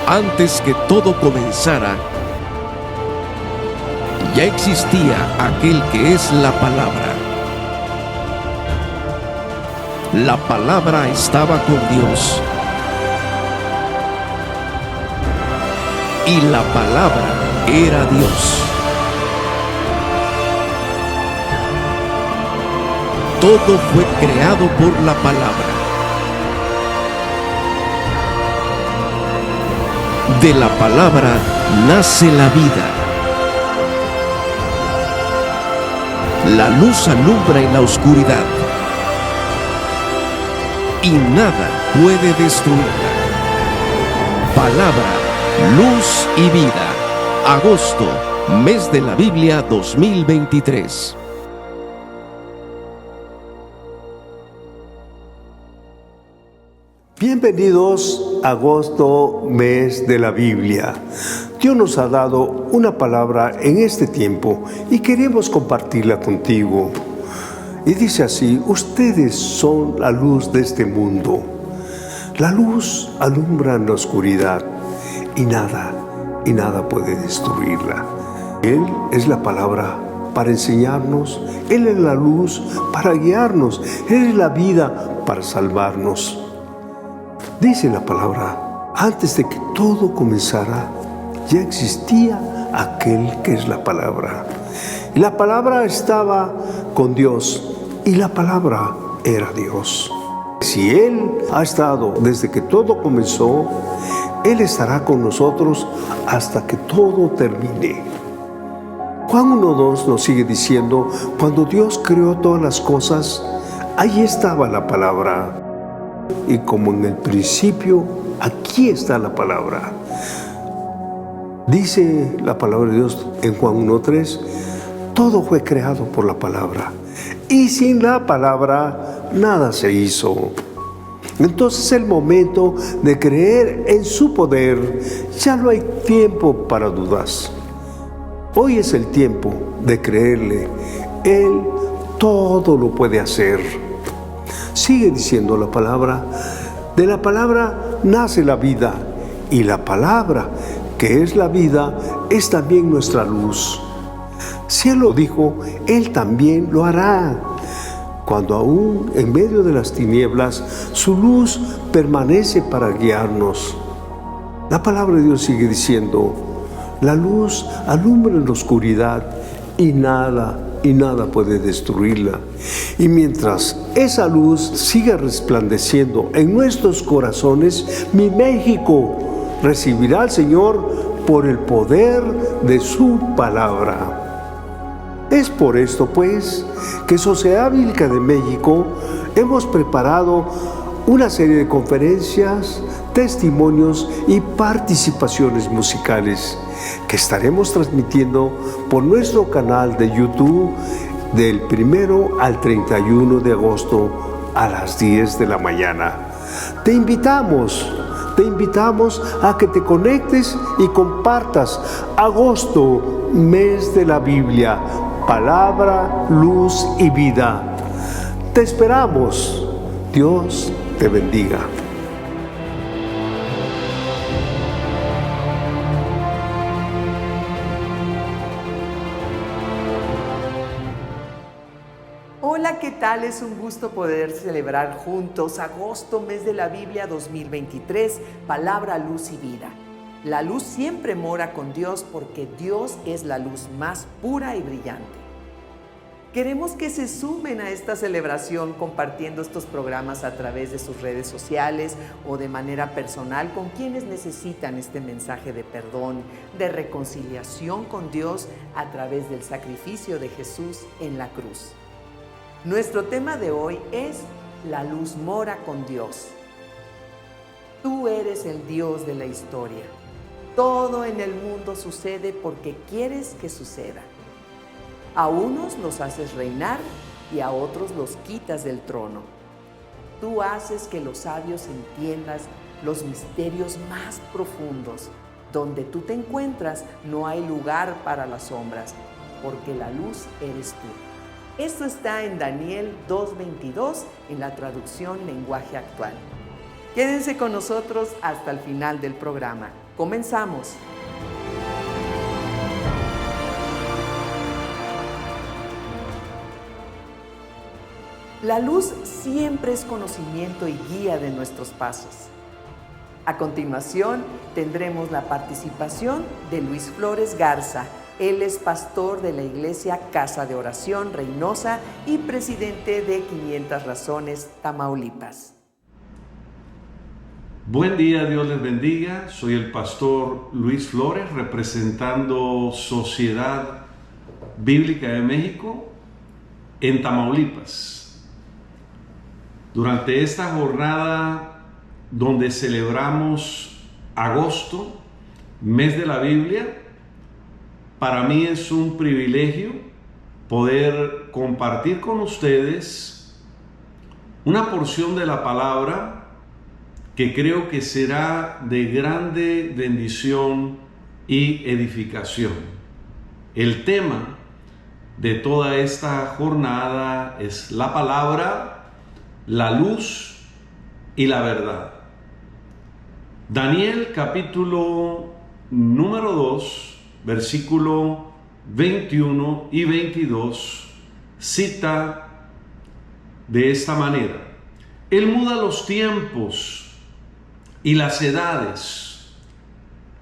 Antes que todo comenzara, ya existía aquel que es la palabra. La palabra estaba con Dios. Y la palabra era Dios. Todo fue creado por la palabra. De la palabra nace la vida. La luz alumbra en la oscuridad. Y nada puede destruirla. Palabra, luz y vida. Agosto, mes de la Biblia 2023. Bienvenidos a agosto, mes de la Biblia. Dios nos ha dado una palabra en este tiempo y queremos compartirla contigo. Y dice así: ustedes son la luz de este mundo. La luz alumbra en la oscuridad y nada puede destruirla. Él es la palabra para enseñarnos, Él es la luz para guiarnos, Él es la vida para salvarnos. Dice la palabra: antes de que todo comenzara, ya existía aquel que es la palabra. Y la palabra estaba con Dios y la palabra era Dios. Si Él ha estado desde que todo comenzó, Él estará con nosotros hasta que todo termine. Juan 1:2 nos sigue diciendo: cuando Dios creó todas las cosas, ahí estaba la palabra. Y como en el principio, aquí está la palabra. Dice la palabra de Dios en Juan 1:3: todo fue creado por la palabra, y sin la palabra nada se hizo. Entonces es el momento de creer en su poder. Ya no hay tiempo para dudas. Hoy es el tiempo de creerle. Él todo lo puede hacer. Sigue diciendo la palabra: de la palabra nace la vida, y la palabra, que es la vida, es también nuestra luz. Si Él lo dijo, Él también lo hará. Cuando aún en medio de las tinieblas, su luz permanece para guiarnos. La palabra de Dios sigue diciendo: la luz alumbra en la oscuridad y nada puede destruirla. Y mientras esa luz siga resplandeciendo en nuestros corazones, mi México recibirá al Señor por el poder de su palabra. Es por esto, pues, que Sociedad Bíblica de México hemos preparado una serie de conferencias, testimonios y participaciones musicales que estaremos transmitiendo por nuestro canal de YouTube del 1 al 31 de agosto a las 10 de la mañana. Te invitamos a que te conectes y compartas agosto, mes de la Biblia, palabra, luz y vida. Te esperamos. Dios te bendiga. Hola, ¿qué tal? Es un gusto poder celebrar juntos agosto, mes de la Biblia 2023, palabra, luz y vida. La luz siempre mora con Dios porque Dios es la luz más pura y brillante. Queremos que se sumen a esta celebración compartiendo estos programas a través de sus redes sociales o de manera personal con quienes necesitan este mensaje de perdón, de reconciliación con Dios a través del sacrificio de Jesús en la cruz. Nuestro tema de hoy es: la luz mora con Dios. Tú eres el Dios de la historia. Todo en el mundo sucede porque quieres que suceda. A unos los haces reinar y a otros los quitas del trono. Tú haces que los sabios entiendan los misterios más profundos. Donde tú te encuentras no hay lugar para las sombras, porque la luz eres tú. Esto está en Daniel 2:22 en la traducción lenguaje actual. Quédense con nosotros hasta el final del programa. Comenzamos. La luz siempre es conocimiento y guía de nuestros pasos. A continuación, tendremos la participación de Luis Flores Garza. Él es pastor de la iglesia Casa de Oración Reynosa y presidente de 500 Razones, Tamaulipas. Buen día, Dios les bendiga. Soy el pastor Luis Flores, representando Sociedad Bíblica de México en Tamaulipas. Durante esta jornada donde celebramos agosto, mes de la Biblia, para mí es un privilegio poder compartir con ustedes una porción de la palabra que creo que será de grande bendición y edificación. El tema de toda esta jornada es la palabra, la luz y la verdad. Daniel capítulo número 2, versículo 21 y 22 cita de esta manera: Él muda los tiempos y las edades,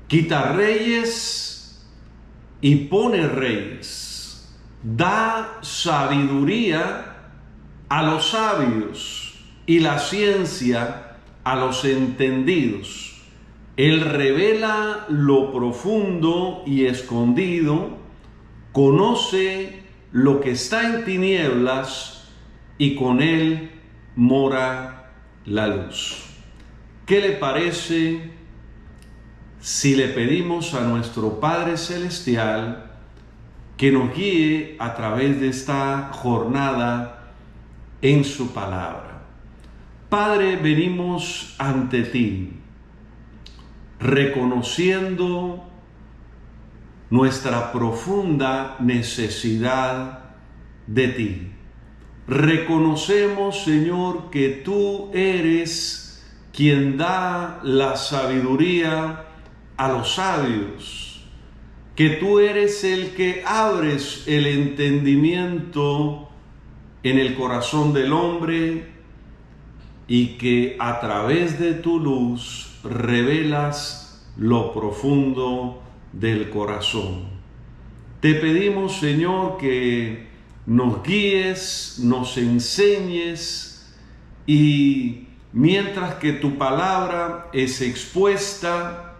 quita reyes y pone reyes, da sabiduría a los sabios y la ciencia a los entendidos. Él revela lo profundo y escondido, conoce lo que está en tinieblas y con él mora la luz. ¿Qué le parece si le pedimos a nuestro Padre Celestial que nos guíe a través de esta jornada en su palabra? Padre, venimos ante ti, reconociendo nuestra profunda necesidad de ti. Reconocemos, Señor, que tú eres quien da la sabiduría a los sabios, que tú eres el que abres el entendimiento en el corazón del hombre y que a través de tu luz revelas lo profundo del corazón. Te pedimos, Señor, que nos guíes, nos enseñes y mientras que tu palabra es expuesta,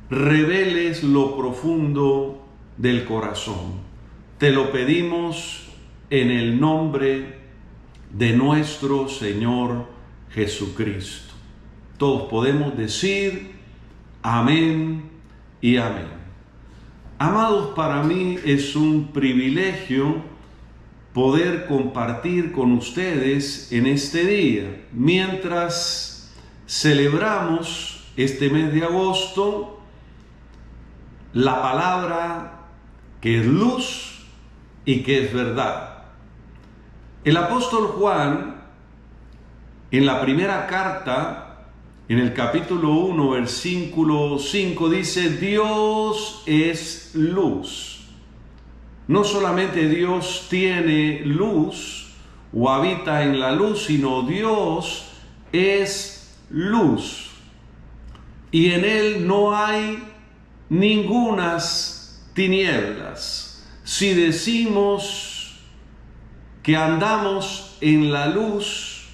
reveles lo profundo del corazón. Te lo pedimos en el nombre de nuestro Señor Jesucristo. Todos podemos decir amén y amén. Amados, para mí es un privilegio poder compartir con ustedes en este día, mientras celebramos este mes de agosto, la palabra que es luz y que es verdad. El apóstol Juan, en la primera carta, en el capítulo 1, versículo 5, dice: Dios es luz. No solamente Dios tiene luz o habita en la luz, sino Dios es luz. Y en Él no hay ningunas tinieblas. Si decimos que andamos en la luz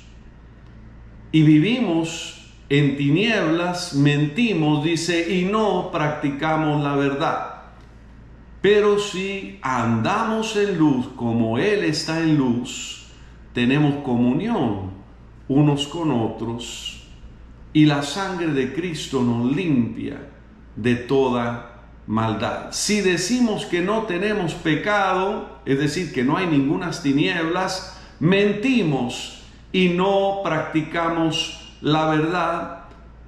y vivimos en tinieblas, mentimos, dice, y no practicamos la verdad. Pero si andamos en luz como Él está en luz, tenemos comunión unos con otros y la sangre de Cristo nos limpia de toda maldad. Si decimos que no tenemos pecado, es decir, que no hay ningunas tinieblas, mentimos y no practicamos la verdad.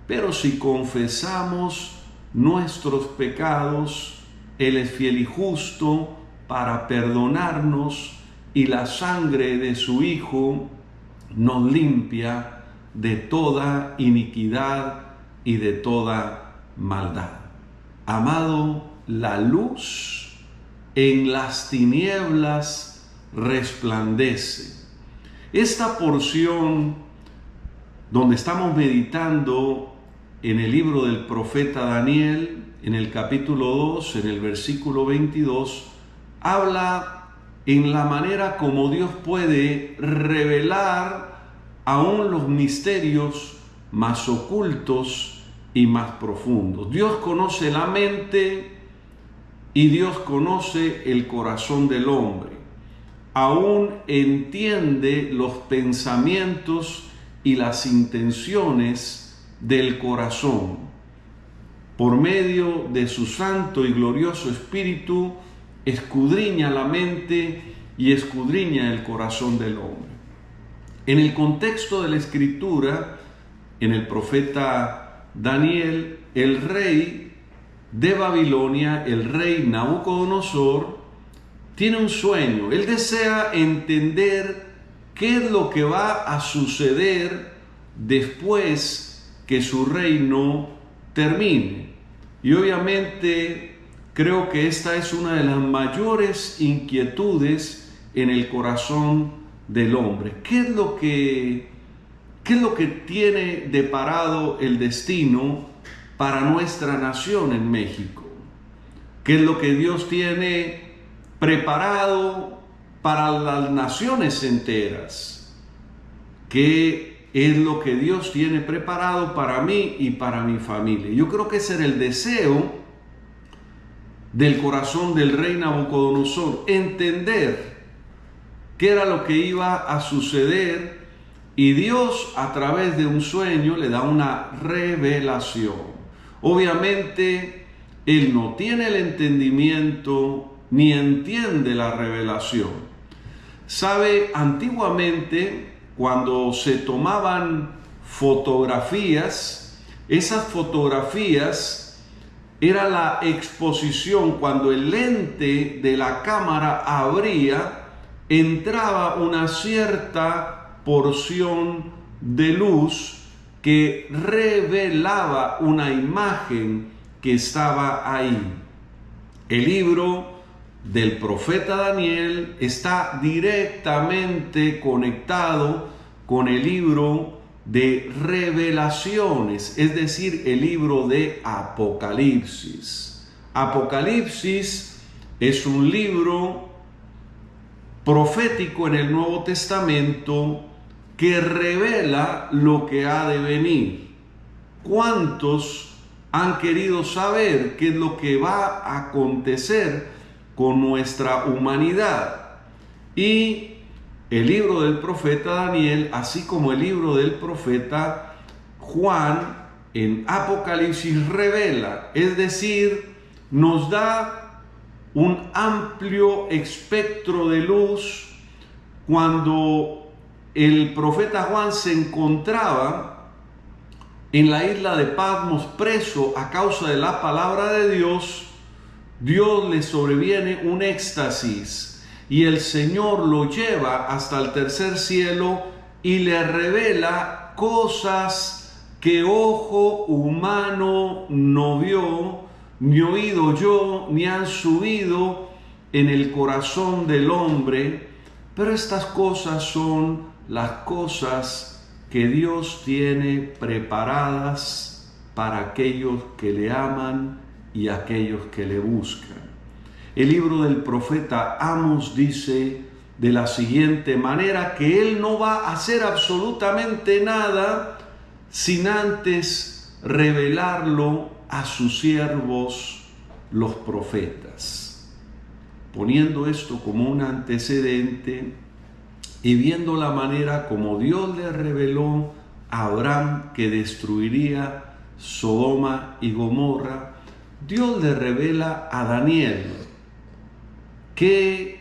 Pero si confesamos nuestros pecados, Él es fiel y justo para perdonarnos y la sangre de su Hijo nos limpia de toda iniquidad y de toda maldad. Amado, la luz en las tinieblas resplandece. Esta porción donde estamos meditando en el libro del profeta Daniel, en el capítulo 2, en el versículo 22, habla en la manera como Dios puede revelar aún los misterios más ocultos y más profundos. Dios conoce la mente y Dios conoce el corazón del hombre. Aún entiende los pensamientos y las intenciones del corazón. Por medio de su santo y glorioso Espíritu, escudriña la mente y escudriña el corazón del hombre. En el contexto de la Escritura, en el profeta Daniel, el rey de Babilonia, el rey Nabucodonosor, tiene un sueño. Él desea entender qué es lo que va a suceder después que su reino termine. Y obviamente creo que esta es una de las mayores inquietudes en el corazón del hombre. ¿Qué es lo que tiene deparado el destino para nuestra nación en México? ¿Qué es lo que Dios tiene preparado para las naciones enteras? ¿Qué es lo que Dios tiene preparado para mí y para mi familia? Yo creo que ese era el deseo del corazón del rey Nabucodonosor, entender qué era lo que iba a suceder, y Dios a través de un sueño le da una revelación. Obviamente él no tiene el entendimiento ni entiende la revelación. Sabe, antiguamente cuando se tomaban fotografías, esas fotografías era la exposición. Cuando el lente de la cámara abría, entraba una cierta porción de luz que revelaba una imagen que estaba ahí. El libro del profeta Daniel está directamente conectado con el libro de Revelaciones, es decir, el libro de Apocalipsis. Apocalipsis es un libro profético en el Nuevo Testamento que revela lo que ha de venir. ¿Cuántos han querido saber qué es lo que va a acontecer con nuestra humanidad? Y el libro del profeta Daniel, así como el libro del profeta Juan, en Apocalipsis revela, es decir, nos da un amplio espectro de luz. Cuando el profeta Juan se encontraba en la isla de Patmos preso a causa de la palabra de Dios, Dios le sobreviene un éxtasis y el Señor lo lleva hasta el tercer cielo y le revela cosas que ojo humano no vio, ni oído yo, ni han subido en el corazón del hombre. Pero estas cosas son las cosas que Dios tiene preparadas para aquellos que le aman y aquellos que le buscan. El libro del profeta Amos dice de la siguiente manera que él no va a hacer absolutamente nada sin antes revelarlo a sus siervos, los profetas. Poniendo esto como un antecedente y viendo la manera como Dios le reveló a Abraham que destruiría Sodoma y Gomorra, Dios le revela a Daniel que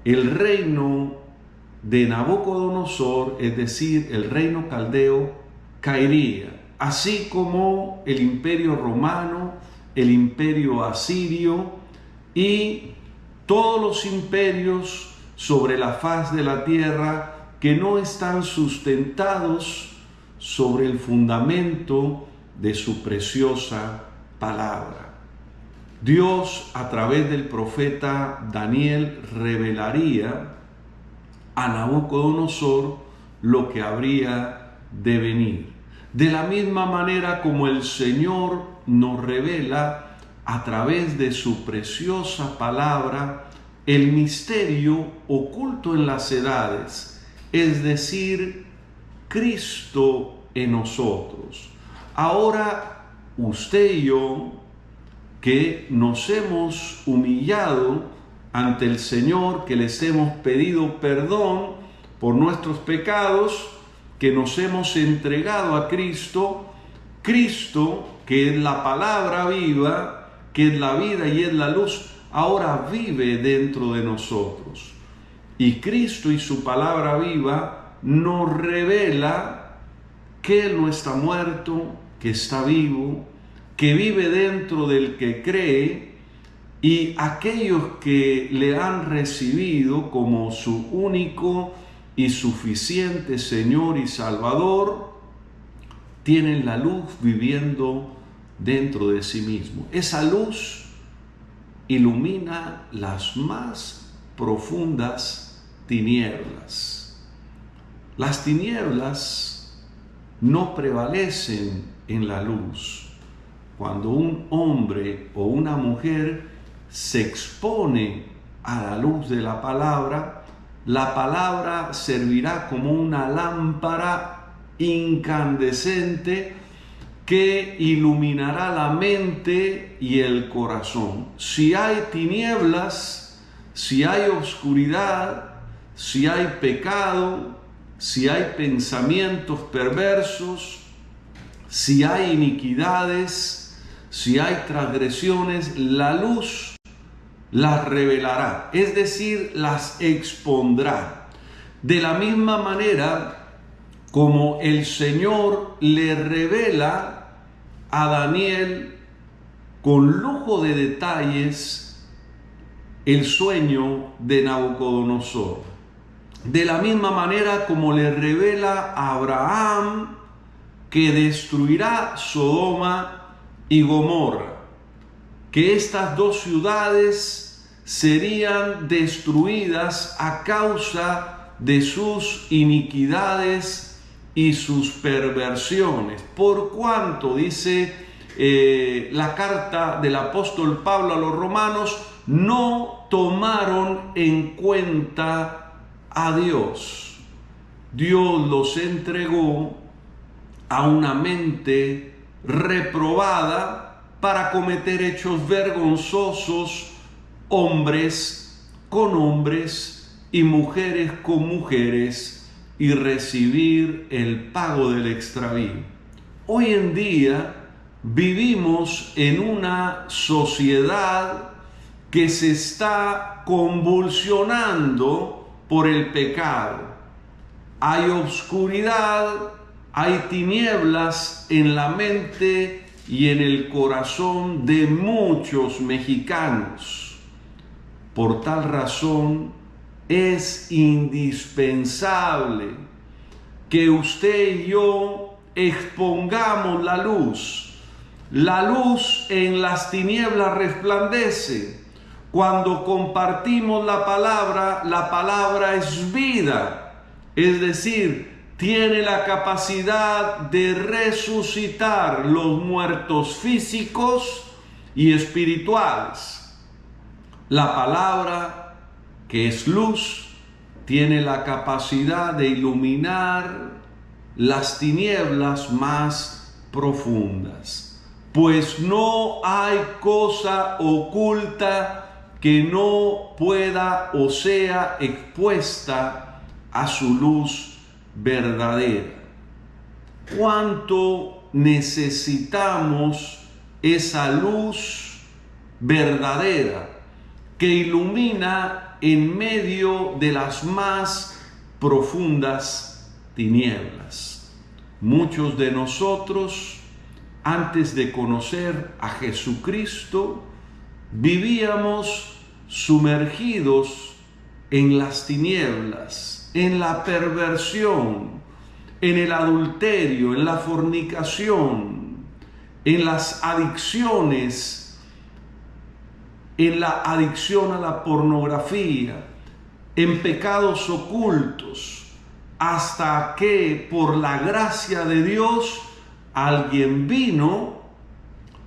el reino de Nabucodonosor, es decir, el reino caldeo, caería, así como el imperio romano, el imperio asirio y todos los imperios sobre la faz de la tierra que no están sustentados sobre el fundamento de su preciosa palabra. Dios, a través del profeta Daniel, revelaría a Nabucodonosor lo que habría de venir. De la misma manera como el Señor nos revela a través de su preciosa palabra el misterio oculto en las edades, es decir, Cristo en nosotros. Ahora, usted y yo, que nos hemos humillado ante el Señor, que les hemos pedido perdón por nuestros pecados, que nos hemos entregado a Cristo, Cristo, que es la palabra viva, que es la vida y es la luz, ahora vive dentro de nosotros. Y Cristo y su palabra viva nos revela que Él no está muerto, que está vivo, que vive dentro del que cree, y aquellos que le han recibido como su único y suficiente Señor y Salvador, tienen la luz viviendo dentro de sí mismo. Esa luz ilumina las más profundas tinieblas. Las tinieblas no prevalecen en la luz. Cuando un hombre o una mujer se expone a la luz de la palabra servirá como una lámpara incandescente que iluminará la mente y el corazón. Si hay tinieblas, si hay oscuridad, si hay pecado, si hay pensamientos perversos, si hay iniquidades, si hay transgresiones, la luz las revelará, es decir, las expondrá. De la misma manera como el Señor le revela a Daniel con lujo de detalles el sueño de Nabucodonosor. De la misma manera como le revela a Abraham que destruirá Sodoma y Gomorra, que estas dos ciudades serían destruidas a causa de sus iniquidades y sus perversiones. Por cuanto, dice la carta del apóstol Pablo a los romanos, no tomaron en cuenta a Dios. Dios los entregó a una mente reprobada para cometer hechos vergonzosos, hombres con hombres y mujeres con mujeres, y recibir el pago del extravío. Hoy en día vivimos en una sociedad que se está convulsionando por el pecado. Hay oscuridad, hay tinieblas en la mente y en el corazón de muchos mexicanos. Por tal razón, es indispensable que usted y yo expongamos la luz. La luz en las tinieblas resplandece. Cuando compartimos la palabra es vida. Es decir, tiene la capacidad de resucitar los muertos físicos y espirituales. La palabra, que es luz, tiene la capacidad de iluminar las tinieblas más profundas, pues no hay cosa oculta que no pueda o sea expuesta a su luz verdadera. ¿Cuánto necesitamos esa luz verdadera que ilumina en medio de las más profundas tinieblas? Muchos de nosotros, antes de conocer a Jesucristo, vivíamos sumergidos en las tinieblas, en la perversión, en el adulterio, en la fornicación, en las adicciones, en la adicción a la pornografía, en pecados ocultos, hasta que por la gracia de Dios alguien vino,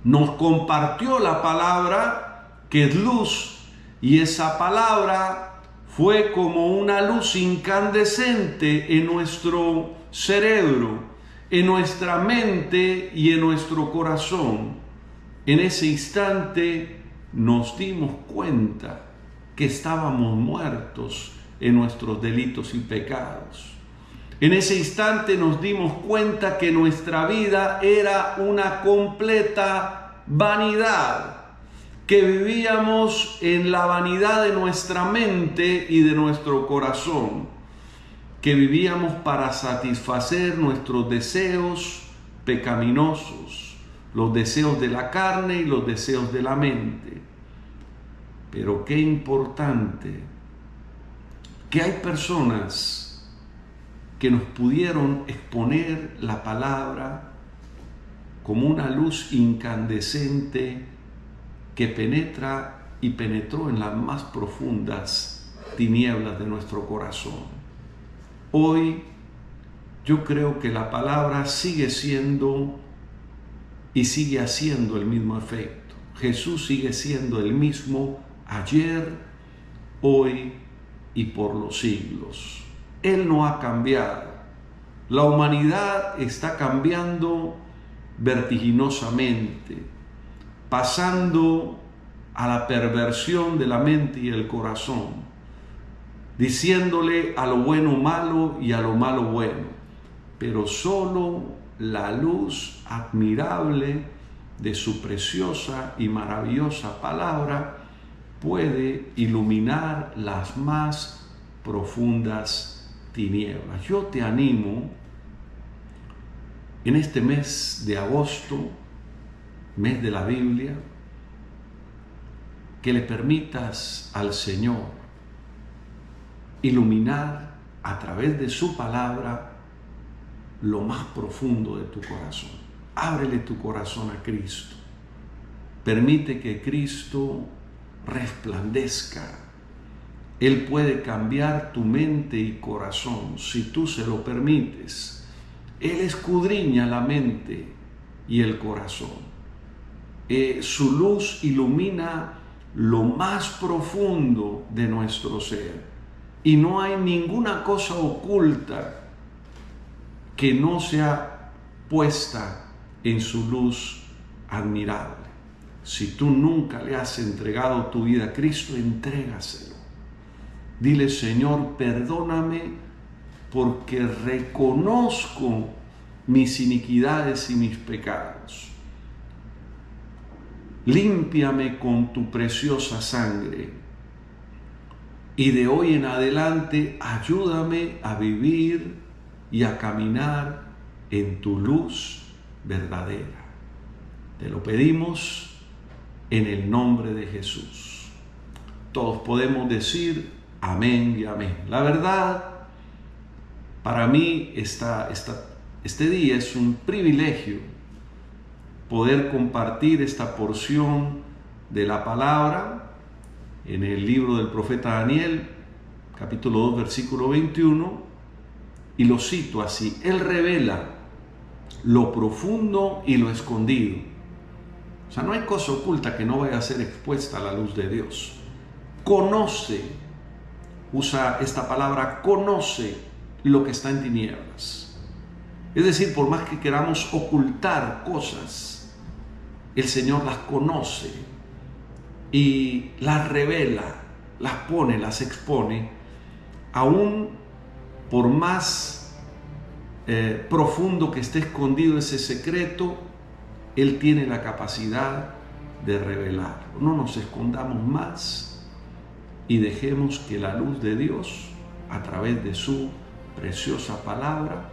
nos compartió la palabra que es luz, y esa palabra fue como una luz incandescente en nuestro cerebro, en nuestra mente y en nuestro corazón. En ese instante nos dimos cuenta que estábamos muertos en nuestros delitos y pecados. En ese instante nos dimos cuenta que nuestra vida era una completa vanidad, que vivíamos en la vanidad de nuestra mente y de nuestro corazón, que vivíamos para satisfacer nuestros deseos pecaminosos, los deseos de la carne y los deseos de la mente. Pero qué importante que hay personas que nos pudieron exponer la palabra como una luz incandescente que penetra y penetró en las más profundas tinieblas de nuestro corazón. Hoy yo creo que la palabra sigue siendo y sigue haciendo el mismo efecto. Jesús sigue siendo el mismo ayer, hoy y por los siglos. Él no ha cambiado. La humanidad está cambiando vertiginosamente, pasando a la perversión de la mente y el corazón, diciéndole a lo bueno malo y a lo malo bueno, pero solo la luz admirable de su preciosa y maravillosa palabra puede iluminar las más profundas tinieblas. Yo te animo en este mes de agosto, mes de la Biblia, que le permitas al Señor iluminar a través de su palabra lo más profundo de tu corazón. Ábrele tu corazón a Cristo. Permite que Cristo resplandezca. Él puede cambiar tu mente y corazón si tú se lo permites. Él escudriña la mente y el corazón. Su luz ilumina lo más profundo de nuestro ser. Y no hay ninguna cosa oculta que no sea puesta en su luz admirable. Si tú nunca le has entregado tu vida a Cristo, entrégaselo. Dile: Señor, perdóname porque reconozco mis iniquidades y mis pecados. Límpiame con tu preciosa sangre y de hoy en adelante ayúdame a vivir y a caminar en tu luz verdadera. Te lo pedimos en el nombre de Jesús. Todos podemos decir amén y amén. La verdad, para mí este día es un privilegio poder compartir esta porción de la palabra en el libro del profeta Daniel, capítulo 2, versículo 21, y lo cito así: Él revela lo profundo y lo escondido. O sea, no hay cosa oculta que no vaya a ser expuesta a la luz de Dios. Conoce, usa esta palabra, conoce lo que está en tinieblas. Es decir, por más que queramos ocultar cosas, el Señor las conoce y las revela, las pone, las expone, aún por más profundo que esté escondido ese secreto, Él tiene la capacidad de revelar. No nos escondamos más y dejemos que la luz de Dios, a través de su preciosa palabra,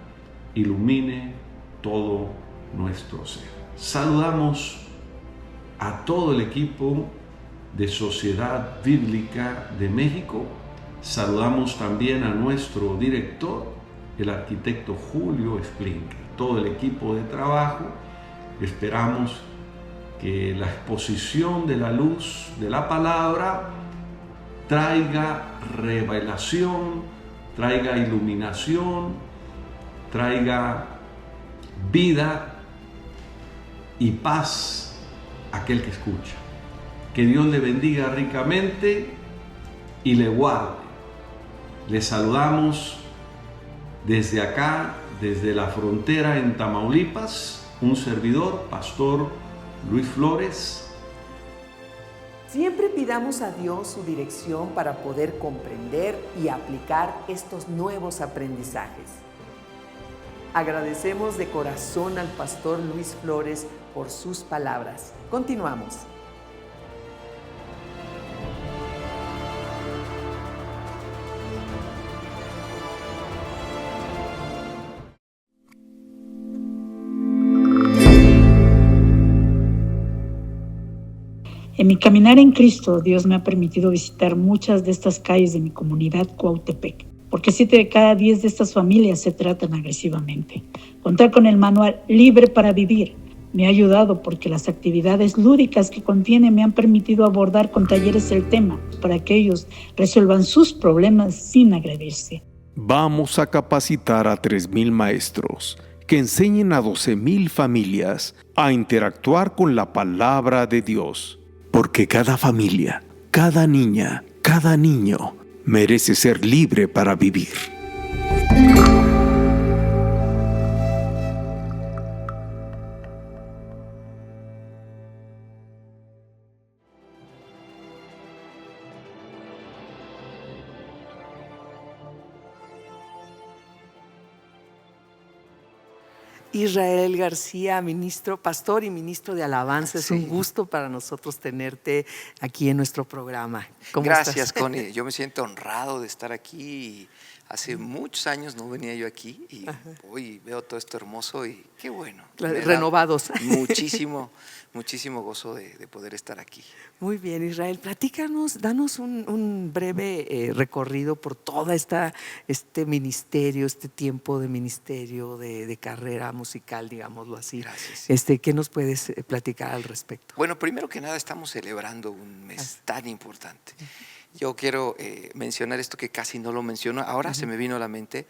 ilumine todo nuestro ser. Saludamos a todo el equipo de Sociedad Bíblica de México. Saludamos también a nuestro director, el arquitecto Julio Splinker, todo el equipo de trabajo Esperamos que la exposición de la luz de la palabra traiga revelación, traiga iluminación, traiga vida y paz a aquel que escucha. Que Dios le bendiga ricamente y le guarde. Le saludamos desde acá, desde la frontera en Tamaulipas, un servidor, Pastor Luis Flores. Siempre pidamos a Dios su dirección para poder comprender y aplicar estos nuevos aprendizajes. Agradecemos de corazón al Pastor Luis Flores por sus palabras. Continuamos. En mi caminar en Cristo, Dios me ha permitido visitar muchas de estas calles de mi comunidad Cuautepec, porque 7 de cada 10 de estas familias se tratan agresivamente. Contar con el manual Libre para Vivir me ha ayudado porque las actividades lúdicas que contiene me han permitido abordar con talleres el tema para que ellos resuelvan sus problemas sin agredirse. Vamos a capacitar a 3,000 maestros que enseñen a 12,000 familias a interactuar con la palabra de Dios. Porque cada familia, cada niña, cada niño merece ser libre para vivir. Israel García, ministro, pastor y ministro de alabanza. Es un gusto para nosotros tenerte aquí en nuestro programa. Gracias, estás? Connie. Yo me siento honrado de estar aquí. Hace muchos años no venía yo aquí y hoy veo todo esto hermoso y qué bueno. Renovados. Muchísimo gozo de poder estar aquí. Muy bien, Israel. Platícanos, danos un breve recorrido por todo este ministerio, este tiempo de ministerio, de carrera musical, digámoslo así. Gracias. ¿Qué nos puedes platicar al respecto? Bueno, primero que nada estamos celebrando un mes tan importante. Yo quiero mencionar esto que casi no lo menciono. Ahora se me vino a la mente.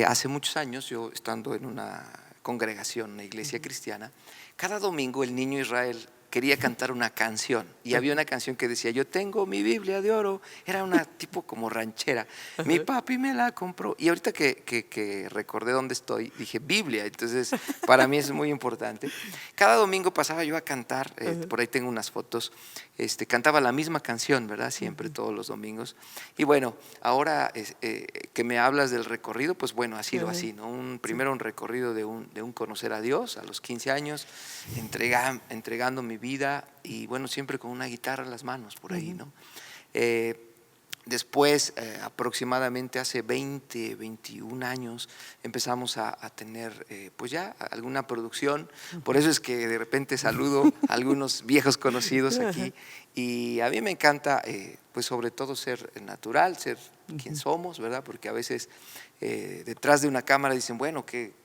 Hace muchos años, yo estando en una congregación, una iglesia cristiana, cada domingo el niño Israel quería cantar una canción y había una canción que decía: yo tengo mi Biblia de oro. Era una tipo como ranchera. Mi papi me la compró. Y ahorita que recordé dónde estoy, dije Biblia. Entonces para mí es muy importante. Cada domingo pasaba yo a cantar, por ahí tengo unas fotos. Cantaba la misma canción, ¿verdad? Siempre, todos los domingos. Y bueno, ahora que me hablas del recorrido, pues bueno, ha sido así, ¿no? Primero un recorrido de un conocer a Dios a los 15 años, entregando mi vida y bueno, siempre con una guitarra en las manos por ahí, ¿no? Después, aproximadamente hace 21 años, empezamos a tener pues ya alguna producción. Por eso es que de repente saludo a algunos viejos conocidos aquí. Y a mí me encanta, pues sobre todo ser natural, ser quien somos, ¿verdad? Porque a veces detrás de una cámara dicen, bueno, que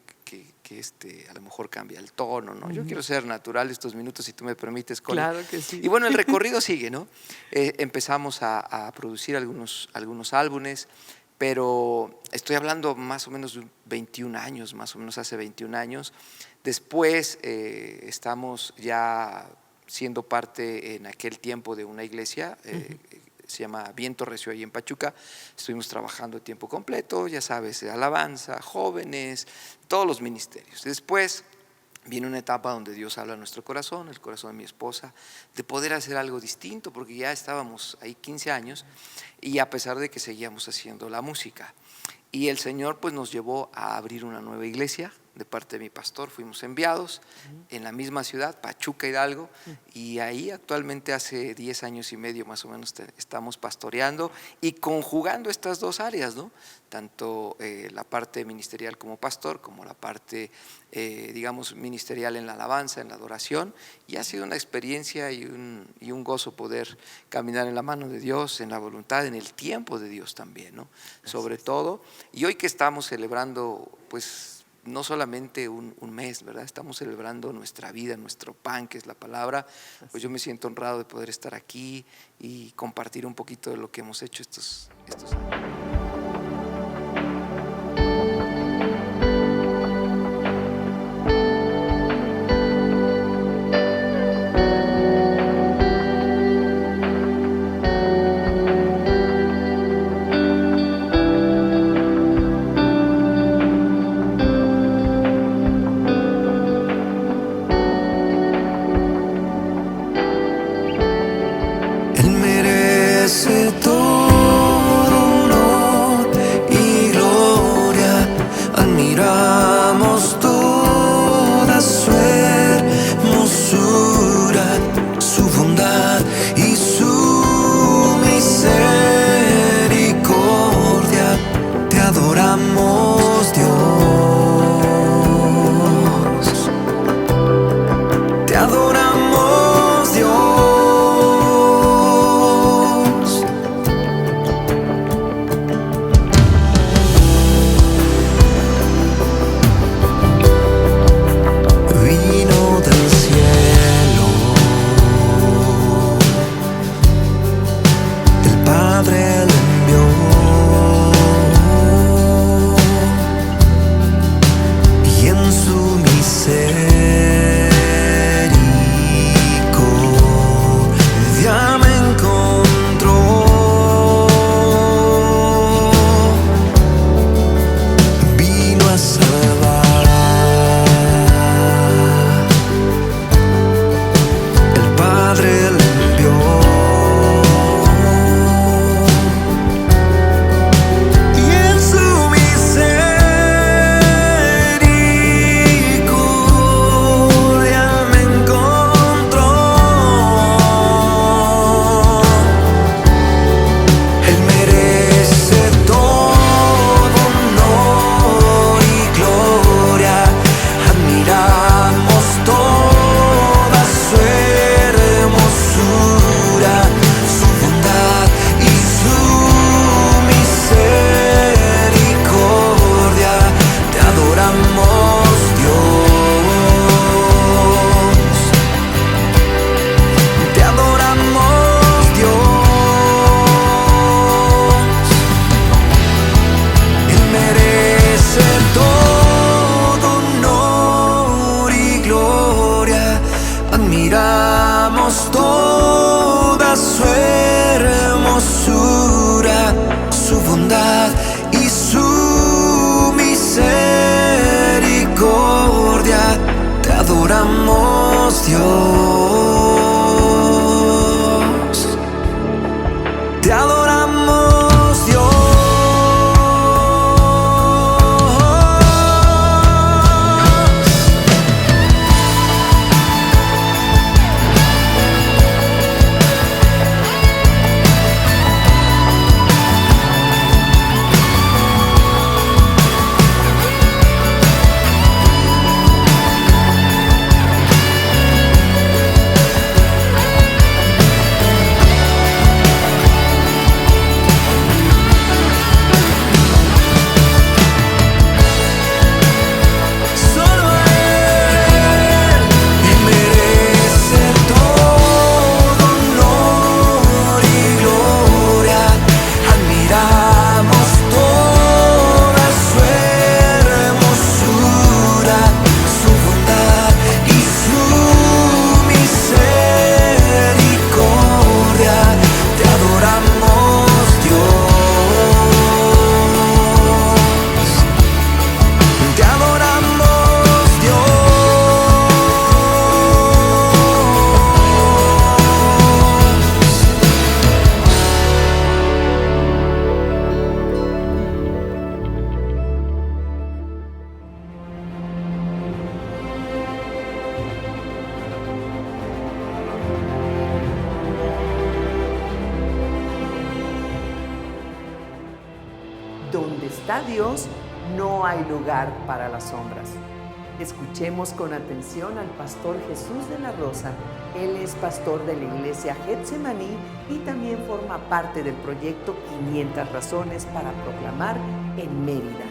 a lo mejor cambia el tono, ¿no? Yo quiero ser natural estos minutos, si tú me permites, Connie. Claro que sí. Y bueno, el recorrido sigue, ¿no? Empezamos a producir algunos álbumes, pero estoy hablando más o menos de 21 años, más o menos hace 21 años. Después estamos ya siendo parte en aquel tiempo de una iglesia, se llama Viento Recio ahí en Pachuca. Estuvimos trabajando a tiempo completo, ya sabes, alabanza, jóvenes, todos los ministerios. Después viene una etapa donde Dios habla a nuestro corazón, el corazón de mi esposa, de poder hacer algo distinto, porque ya estábamos ahí 15 años y a pesar de que seguíamos haciendo la música. Y el Señor pues nos llevó a abrir una nueva iglesia. De parte de mi pastor fuimos enviados en la misma ciudad, Pachuca, Hidalgo, y ahí actualmente hace 10 años y medio más o menos estamos pastoreando y conjugando estas dos áreas, ¿no? Tanto la parte ministerial como pastor, como la parte, digamos, ministerial en la alabanza, en la adoración, y ha sido una experiencia y un gozo poder caminar en la mano de Dios, en la voluntad, en el tiempo de Dios también, ¿no? Sobre todo, y hoy que estamos celebrando, pues, no solamente un mes, ¿verdad? Estamos celebrando nuestra vida, nuestro pan, que es la palabra. Pues yo me siento honrado de poder estar aquí y compartir un poquito de lo que hemos hecho estos años. Él merece todo honor y gloria. Admiramos toda su hermosura, su bondad y su misericordia. Te adoramos, Dios. Te adoramos, Dios. Vino del cielo, el Padre lo envió, y en su misericordia me encontró. Vino a salvar. El Padre le envió, y en su misericordia me encontró. Él merece todo honor y gloria. Admiramos toda su hermosura, su bondad y su misericordia. Te adoramos, Dios. Te adoramos, Dios. Él merece todo honor y gloria. Admiramos toda su hermosura, su bondad y su misericordia. Te adoramos, Dios. Te adoramos, Dios. Solo Él merece todo honor y gloria. Admiramos toda su hermosura, su bondad y su misericordia. Te adoramos, Dios. Te adoramos, Dios. Donde está Dios, no hay lugar para las sombras. Escuchemos con atención al pastor Jesús de la Rosa. Él es pastor de la iglesia Getsemaní y también forma parte del proyecto 500 razones para proclamar en Mérida.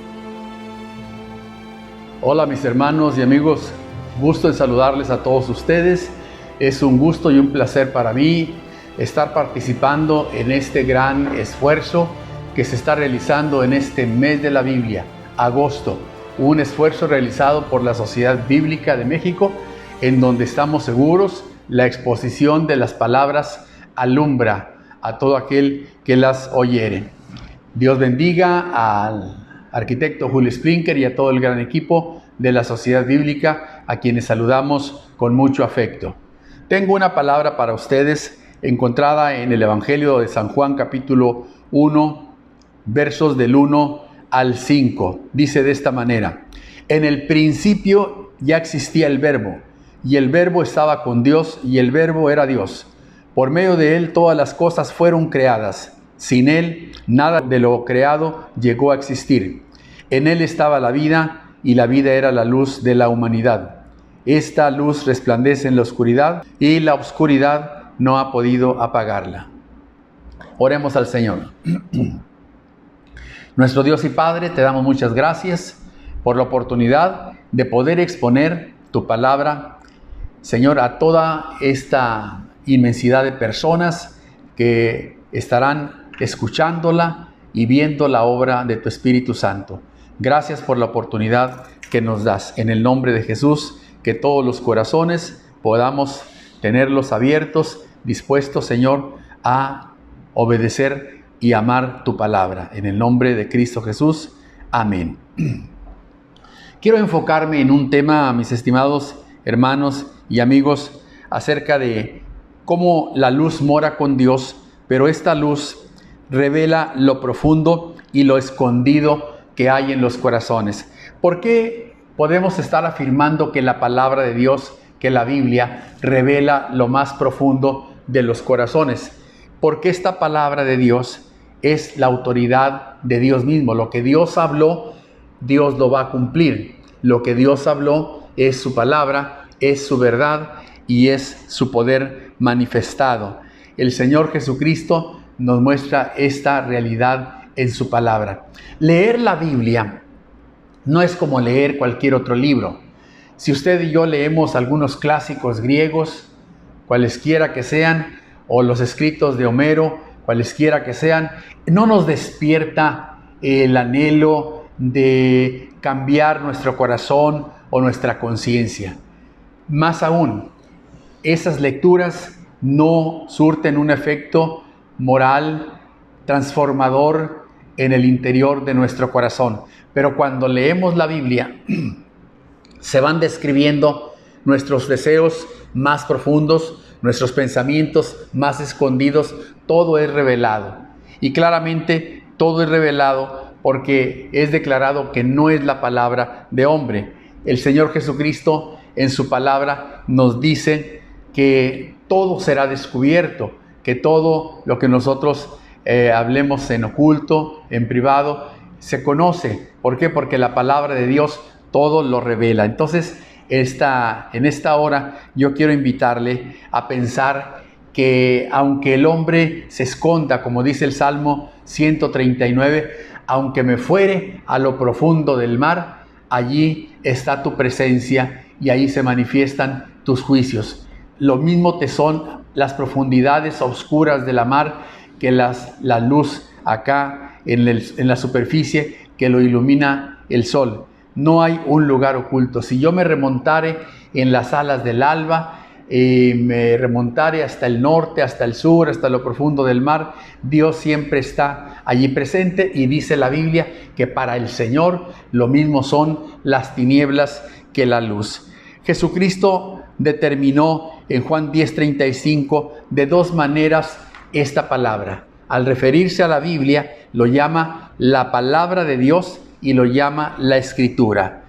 Hola mis hermanos y amigos, gusto en saludarles a todos ustedes. Es un gusto y un placer para mí estar participando en este gran esfuerzo que se está realizando en este mes de la Biblia, agosto. Un esfuerzo realizado por la Sociedad Bíblica de México, en donde estamos seguros la exposición de las palabras alumbra a todo aquel que las oyere. Dios bendiga al arquitecto Julio Sprinker y a todo el gran equipo de la Sociedad Bíblica, a quienes saludamos con mucho afecto. Tengo una palabra para ustedes encontrada en el Evangelio de San Juan, capítulo 1, versos del 1 al 5. Dice de esta manera: en el principio ya existía el Verbo, y el Verbo estaba con Dios, y el Verbo era Dios. Por medio de Él todas las cosas fueron creadas. Sin Él, nada de lo creado llegó a existir. En Él estaba la vida, y la vida era la luz de la humanidad. Esta luz resplandece en la oscuridad, y la oscuridad no ha podido apagarla. Oremos al Señor. Nuestro Dios y Padre, te damos muchas gracias por la oportunidad de poder exponer tu palabra, Señor, a toda esta inmensidad de personas que estarán escuchándola y viendo la obra de tu Espíritu Santo. Gracias por la oportunidad que nos das. En el nombre de Jesús, que todos los corazones podamos tenerlos abiertos, dispuestos, Señor, a obedecer y amar tu palabra. En el nombre de Cristo Jesús. Amén. Quiero enfocarme en un tema, mis estimados hermanos y amigos, acerca de cómo la luz mora con Dios, pero esta luz revela lo profundo y lo escondido que hay en los corazones. ¿Por qué podemos estar afirmando que la palabra de Dios, que la Biblia, revela lo más profundo de los corazones? Porque esta palabra de Dios es la autoridad de Dios mismo. Lo que Dios habló, Dios lo va a cumplir. Lo que Dios habló es su palabra, es su verdad y es su poder manifestado. El Señor Jesucristo nos muestra esta realidad en su palabra. Leer la Biblia no es como leer cualquier otro libro. Si usted y yo leemos algunos clásicos griegos, cualesquiera que sean, o los escritos de Homero, cualesquiera que sean, no nos despierta el anhelo de cambiar nuestro corazón o nuestra conciencia. Más aún, esas lecturas no surten un efecto moral transformador en el interior de nuestro corazón. Pero cuando leemos la Biblia, se van describiendo nuestros deseos más profundos, nuestros pensamientos más escondidos. Todo es revelado. Y claramente todo es revelado porque es declarado que no es la palabra de hombre. El Señor Jesucristo en su palabra nos dice que todo será descubierto, que todo lo que nosotros hablemos en oculto, en privado, se conoce. ¿Por qué? Porque la palabra de Dios todo lo revela. Entonces, en esta hora yo quiero invitarle a pensar que aunque el hombre se esconda, como dice el Salmo 139, aunque me fuere a lo profundo del mar, allí está tu presencia y ahí se manifiestan tus juicios. Lo mismo te son las profundidades oscuras de la mar que la luz acá en la superficie que lo ilumina el sol. No hay un lugar oculto. Si yo me remontare en las alas del alba, me remontare hasta el norte, hasta el sur, hasta lo profundo del mar, Dios siempre está allí presente, y dice la Biblia que para el Señor lo mismo son las tinieblas que la luz. Jesucristo determinó en Juan 10:35 de dos maneras esta palabra. Al referirse a la Biblia, lo llama la palabra de Dios y lo llama la Escritura.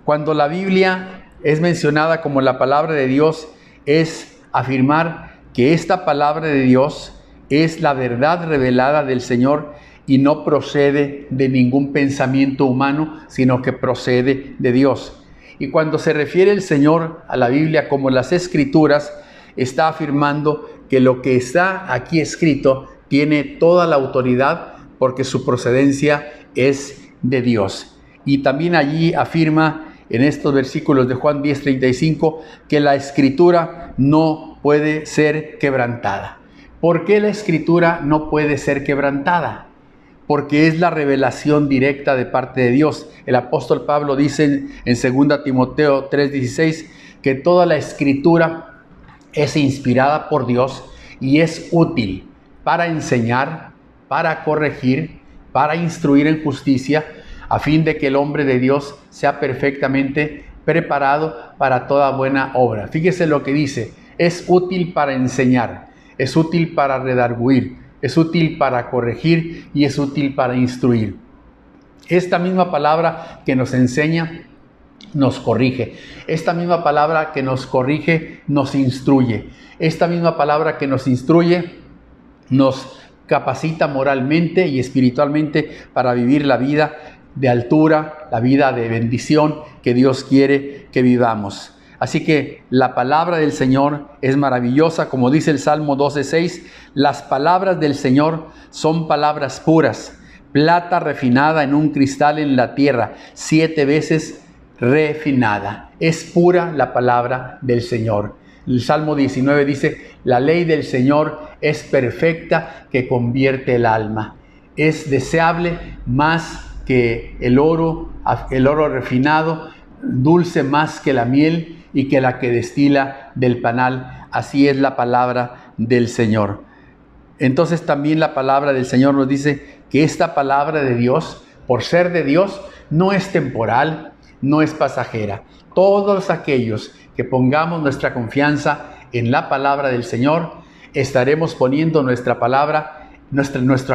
Cuando la Biblia es mencionada como la palabra de Dios, es afirmar que esta palabra de Dios es la verdad revelada del Señor y no procede de ningún pensamiento humano, sino que procede de Dios. Y cuando se refiere el Señor a la Biblia como las Escrituras, está afirmando que lo que está aquí escrito tiene toda la autoridad porque su procedencia es de Dios. Y también allí afirma en estos versículos de Juan 10:35 que la Escritura no puede ser quebrantada. ¿Por qué la Escritura no puede ser quebrantada? Porque es la revelación directa de parte de Dios. El apóstol Pablo dice en 2 Timoteo 3:16 que toda la Escritura es inspirada por Dios y es útil para enseñar, para corregir, para instruir en justicia, a fin de que el hombre de Dios sea perfectamente preparado para toda buena obra. Fíjese lo que dice: es útil para enseñar, es útil para redarguir, es útil para corregir y es útil para instruir. Esta misma palabra que nos enseña, nos corrige. Esta misma palabra que nos corrige, nos instruye. Esta misma palabra que nos instruye, nos capacita moralmente y espiritualmente para vivir la vida de altura, la vida de bendición que Dios quiere que vivamos. Así que la palabra del Señor es maravillosa, como dice el Salmo 12:6, las palabras del Señor son palabras puras, plata refinada en un cristal en la tierra, 7 veces refinada. Es pura la palabra del Señor. El Salmo 19 dice, la ley del Señor es perfecta que convierte el alma. Es deseable más que el oro refinado, dulce más que la miel y que la que destila del panal. Así es la palabra del Señor. Entonces también la palabra del Señor nos dice que esta palabra de Dios, por ser de Dios, no es temporal, no es pasajera. Todos aquellos que pongamos nuestra confianza en la palabra del Señor, estaremos poniendo nuestra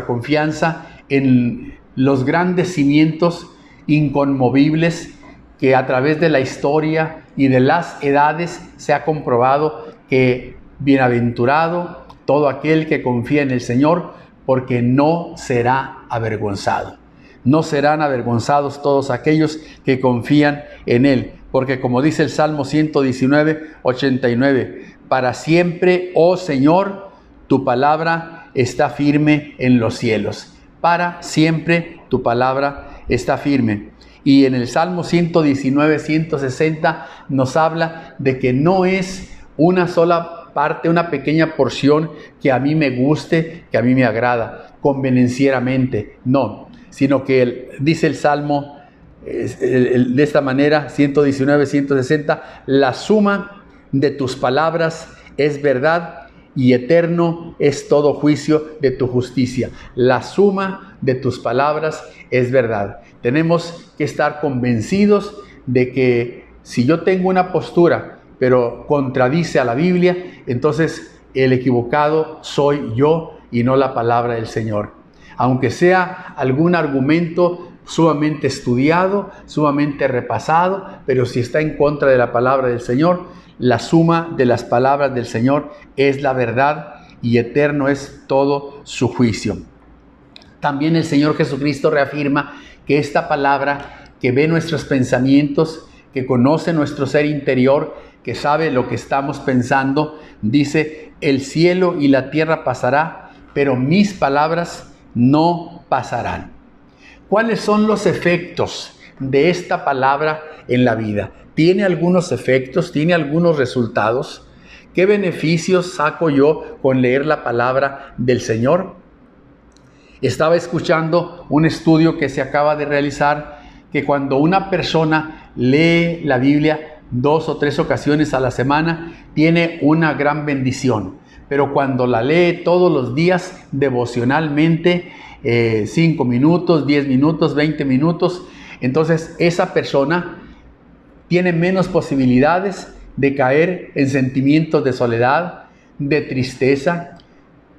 confianza en los grandes cimientos inconmovibles que a través de la historia y de las edades se ha comprobado que bienaventurado todo aquel que confía en el Señor, porque no será avergonzado. No serán avergonzados todos aquellos que confían en Él, porque como dice el Salmo 119:89, para siempre, oh Señor, tu palabra está firme en los cielos. Para siempre tu palabra está firme. Y en el Salmo 119:160 nos habla de que no es una sola parte, una pequeña porción que a mí me guste, que a mí me agrada, convenencieramente, no, sino que dice el Salmo de esta manera, 119:160, la suma de tus palabras es verdad y eterno es todo juicio de tu justicia. La suma de tus palabras es verdad. Tenemos que estar convencidos de que si yo tengo una postura, pero contradice a la Biblia, entonces el equivocado soy yo y no la palabra del Señor. Aunque sea algún argumento sumamente estudiado, sumamente repasado, pero si está en contra de la palabra del Señor, la suma de las palabras del Señor es la verdad y eterno es todo su juicio. También el Señor Jesucristo reafirma que esta palabra, que ve nuestros pensamientos, que conoce nuestro ser interior, que sabe lo que estamos pensando, dice, el cielo y la tierra pasará, pero mis palabras no pasarán. ¿Cuáles son los efectos de esta palabra en la vida? ¿Tiene algunos efectos? ¿Tiene algunos resultados? ¿Qué beneficios saco yo con leer la palabra del Señor? Estaba escuchando un estudio que se acaba de realizar, que cuando una persona lee la Biblia 2 o 3 ocasiones a la semana, tiene una gran bendición. Pero cuando la lee todos los días devocionalmente, 5 minutos, 10 minutos, 20 minutos, entonces esa persona tiene menos posibilidades de caer en sentimientos de soledad, de tristeza,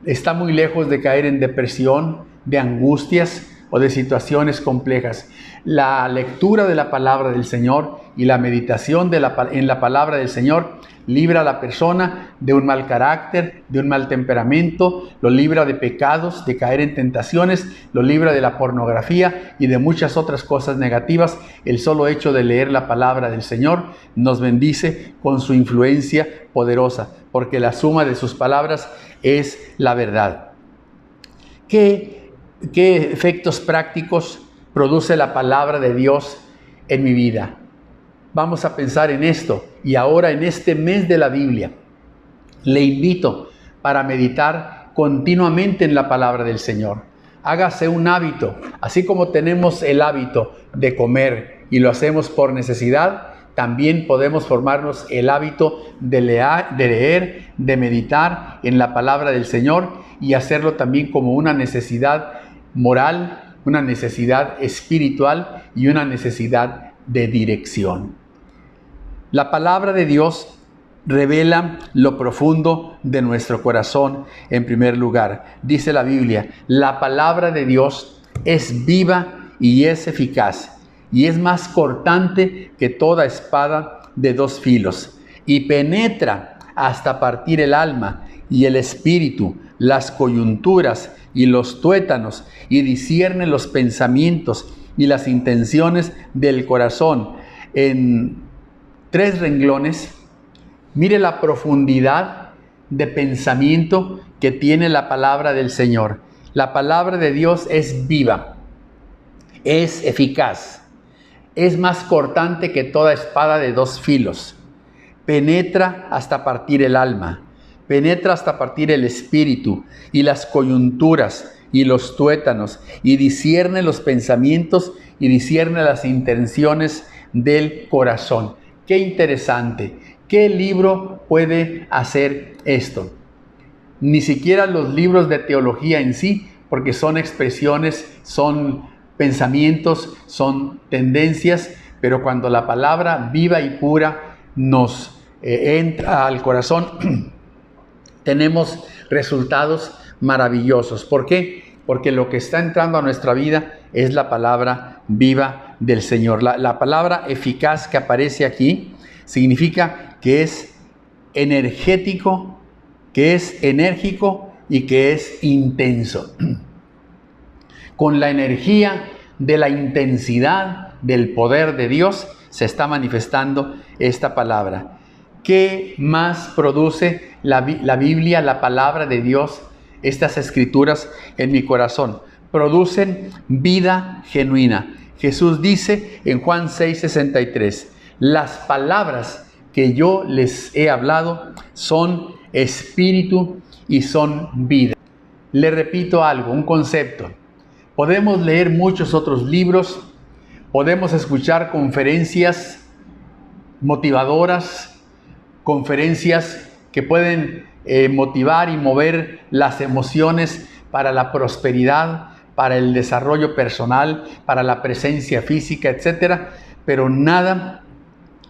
está muy lejos de caer en depresión, de angustias o de situaciones complejas. La lectura de la palabra del Señor y la meditación en la palabra del Señor libra a la persona de un mal carácter, de un mal temperamento, lo libra de pecados, de caer en tentaciones, lo libra de la pornografía y de muchas otras cosas negativas. El solo hecho de leer la palabra del Señor nos bendice con su influencia poderosa, porque la suma de sus palabras es la verdad. ¿Qué efectos prácticos produce la palabra de Dios en mi vida? Vamos a pensar en esto. Y ahora en este mes de la Biblia, le invito para meditar continuamente en la palabra del Señor. Hágase un hábito, así como tenemos el hábito de comer y lo hacemos por necesidad, también podemos formarnos el hábito de leer, de meditar en la palabra del Señor y hacerlo también como una necesidad moral, una necesidad espiritual y una necesidad de dirección. La palabra de Dios revela lo profundo de nuestro corazón en primer lugar. Dice la Biblia, la palabra de Dios es viva y es eficaz, y es más cortante que toda espada de dos filos, y penetra hasta partir el alma y el espíritu, las coyunturas y los tuétanos, y discierne los pensamientos y las intenciones del corazón. En 3 renglones, mire la profundidad de pensamiento que tiene la palabra del Señor. La palabra de Dios es viva, es eficaz, es más cortante que toda espada de dos filos, penetra hasta partir el alma, penetra hasta partir el espíritu y las coyunturas y los tuétanos, y discierne los pensamientos y discierne las intenciones del corazón. Qué interesante. ¿Qué libro puede hacer esto? Ni siquiera los libros de teología en sí, porque son expresiones, son pensamientos, son tendencias, pero cuando la palabra viva y pura nos entra al corazón, tenemos resultados maravillosos. ¿Por qué? Porque lo que está entrando a nuestra vida es la palabra viva del Señor. La palabra eficaz que aparece aquí significa que es energético, que es enérgico y que es intenso. Con la energía de la intensidad del poder de Dios se está manifestando esta palabra. ¿Qué más produce la Biblia, la palabra de Dios, estas escrituras en mi corazón? Producen vida genuina. Jesús dice en Juan 6:63, las palabras que yo les he hablado son espíritu y son vida. Le repito algo, un concepto. Podemos leer muchos otros libros, podemos escuchar conferencias motivadoras, conferencias que pueden motivar y mover las emociones para la prosperidad, para el desarrollo personal, para la presencia física, etc. Pero nada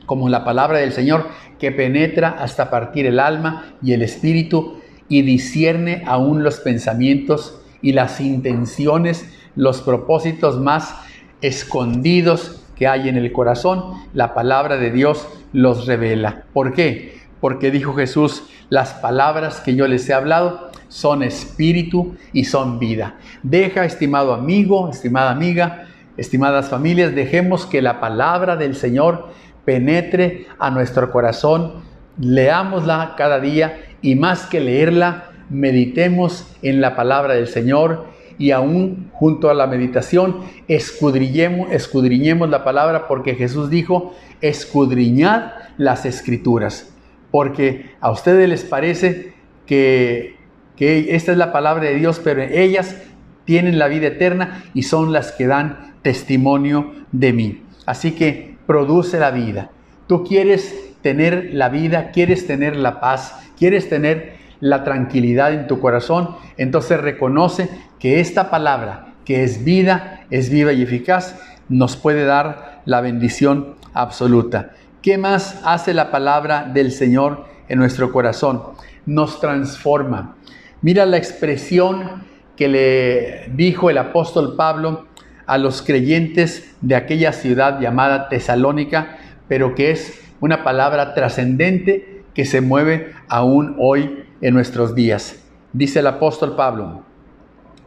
como la palabra del Señor que penetra hasta partir el alma y el espíritu y discierne aún los pensamientos y las intenciones, los propósitos más escondidos que hay en el corazón. La palabra de Dios los revela. ¿Por qué? Porque dijo Jesús, las palabras que yo les he hablado son espíritu y son vida. Deja, estimado amigo, estimada amiga, estimadas familias, dejemos que la palabra del Señor penetre a nuestro corazón, leámosla cada día y más que leerla, meditemos en la palabra del Señor y aún junto a la meditación escudriñemos la palabra, porque Jesús dijo, escudriñad las escrituras, porque a ustedes les parece que esta es la palabra de Dios, pero ellas tienen la vida eterna y son las que dan testimonio de mí. Así que produce la vida. Tú quieres tener la vida, quieres tener la paz, quieres tener la tranquilidad en tu corazón, entonces reconoce que esta palabra, que es viva y eficaz, nos puede dar la bendición absoluta. ¿Qué más hace la palabra del Señor en nuestro corazón? Nos transforma. Mira la expresión que le dijo el apóstol Pablo a los creyentes de aquella ciudad llamada Tesalónica, pero que es una palabra trascendente que se mueve aún hoy en nuestros días. Dice el apóstol Pablo,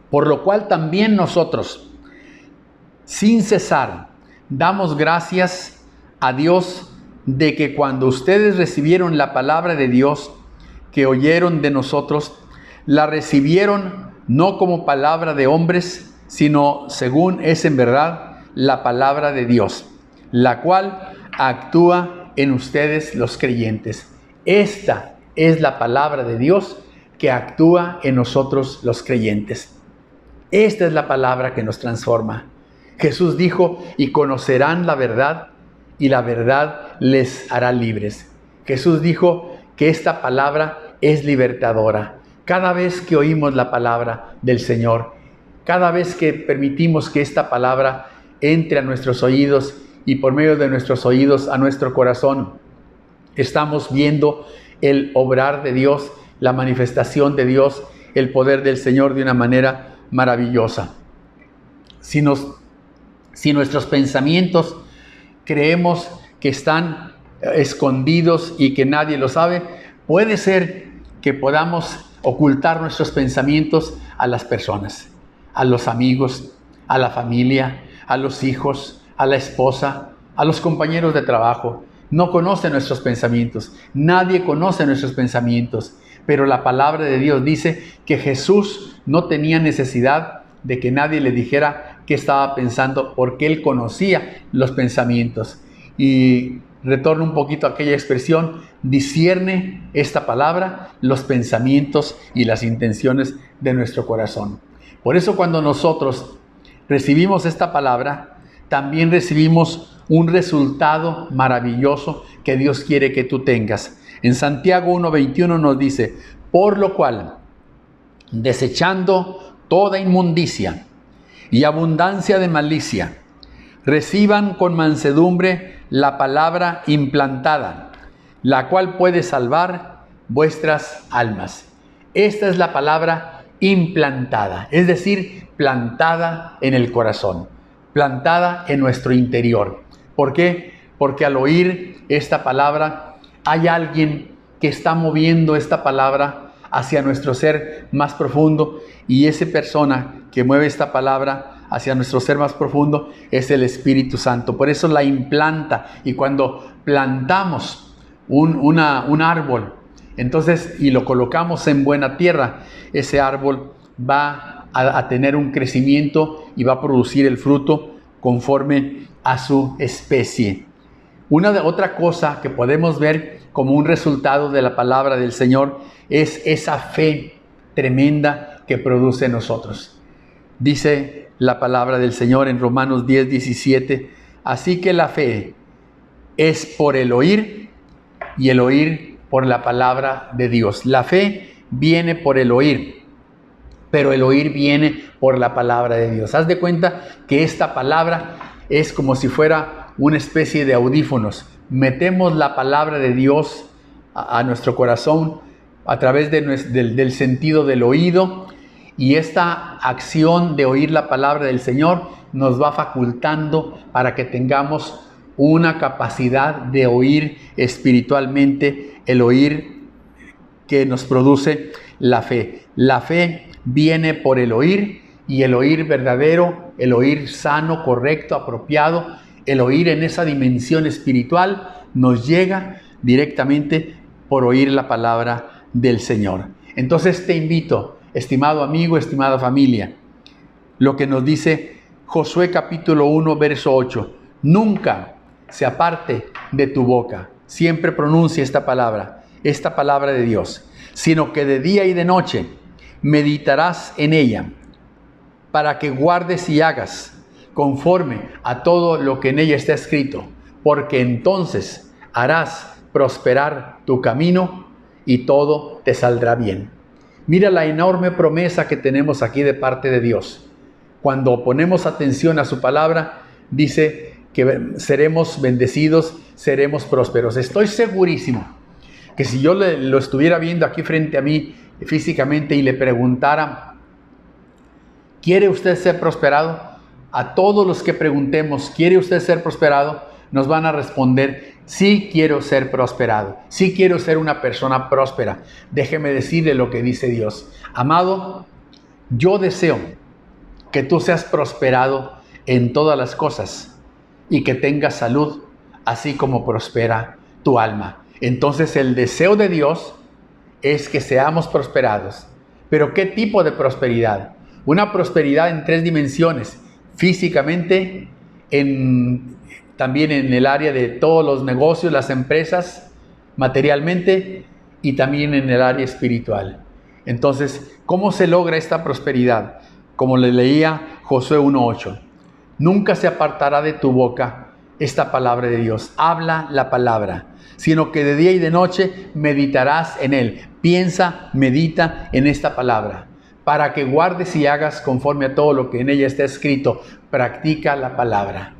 por lo cual también nosotros, sin cesar, damos gracias a Dios de que cuando ustedes recibieron la palabra de Dios que oyeron de nosotros, la recibieron no como palabra de hombres, sino según es en verdad la palabra de Dios, la cual actúa en ustedes los creyentes. Esta es la palabra de Dios que actúa en nosotros los creyentes. Esta es la palabra que nos transforma. Jesús dijo, y conocerán la verdad, y la verdad les hará libres. Jesús dijo que esta palabra es libertadora. Cada vez que oímos la palabra del Señor, cada vez que permitimos que esta palabra entre a nuestros oídos y por medio de nuestros oídos a nuestro corazón, estamos viendo el obrar de Dios, la manifestación de Dios, el poder del Señor de una manera maravillosa. Si nuestros pensamientos creemos que están escondidos y que nadie lo sabe, puede ser que podamos ocultar nuestros pensamientos a las personas, a los amigos, a la familia, a los hijos, a la esposa, a los compañeros de trabajo. No conocen nuestros pensamientos, nadie conoce nuestros pensamientos, pero la palabra de Dios dice que Jesús no tenía necesidad de que nadie le dijera qué estaba pensando, porque Él conocía los pensamientos. Y retorno un poquito a aquella expresión, discierne esta palabra los pensamientos y las intenciones de nuestro corazón. Por eso cuando nosotros recibimos esta palabra, también recibimos un resultado maravilloso que Dios quiere que tú tengas. En Santiago 1:21 nos dice, por lo cual, desechando toda inmundicia y abundancia de malicia, reciban con mansedumbre la palabra implantada, la cual puede salvar vuestras almas. Esta es la palabra implantada, es decir, plantada en el corazón, plantada en nuestro interior. ¿Por qué? Porque al oír esta palabra, hay alguien que está moviendo esta palabra hacia nuestro ser más profundo, y esa persona que mueve esta palabra hacia nuestro ser más profundo es el Espíritu Santo. Por eso la implanta. Y cuando plantamos un árbol, entonces, y lo colocamos en buena tierra, ese árbol va a tener un crecimiento y va a producir el fruto conforme a su especie. Otra cosa que podemos ver como un resultado de la palabra del Señor es esa fe tremenda que produce en nosotros. Dice la palabra del Señor en Romanos 10:17, así que la fe es por el oír y el oír por la palabra de Dios. La fe viene por el oír, pero el oír viene por la palabra de Dios. Haz de cuenta que esta palabra es como si fuera una especie de audífonos. Metemos la palabra de Dios a nuestro corazón a través del sentido del oído, y esta acción de oír la palabra del Señor nos va facultando para que tengamos una capacidad de oír espiritualmente, el oír que nos produce la fe. La fe viene por el oír, y el oír verdadero, el oír sano, correcto, apropiado, el oír en esa dimensión espiritual nos llega directamente por oír la palabra del Señor. Entonces te invito, estimado amigo, estimada familia, lo que nos dice Josué capítulo 1, verso 8, nunca se aparte de tu boca, siempre pronuncia esta palabra de Dios, sino que de día y de noche meditarás en ella, para que guardes y hagas conforme a todo lo que en ella está escrito, porque entonces harás prosperar tu camino y todo te saldrá bien. Mira la enorme promesa que tenemos aquí de parte de Dios. Cuando ponemos atención a su palabra, dice que seremos bendecidos, seremos prósperos. Estoy segurísimo que si yo lo estuviera viendo aquí frente a mí físicamente y le preguntara, ¿quiere usted ser prosperado? A todos los que preguntemos, ¿quiere usted ser prosperado? Nos van a responder, sí quiero ser prosperado, sí quiero ser una persona próspera. Déjeme decirle lo que dice Dios. Amado, yo deseo que tú seas prosperado en todas las cosas y que tengas salud, así como prospera tu alma. Entonces el deseo de Dios es que seamos prosperados. ¿Pero qué tipo de prosperidad? Una prosperidad en 3 dimensiones. Físicamente, también en el área de todos los negocios, las empresas, materialmente, y también en el área espiritual. Entonces, ¿cómo se logra esta prosperidad? Como le leía Josué 1:8. Nunca se apartará de tu boca esta palabra de Dios. Habla la palabra, sino que de día y de noche meditarás en él. Piensa, medita en esta palabra, para que guardes y hagas conforme a todo lo que en ella está escrito. Practica la palabra.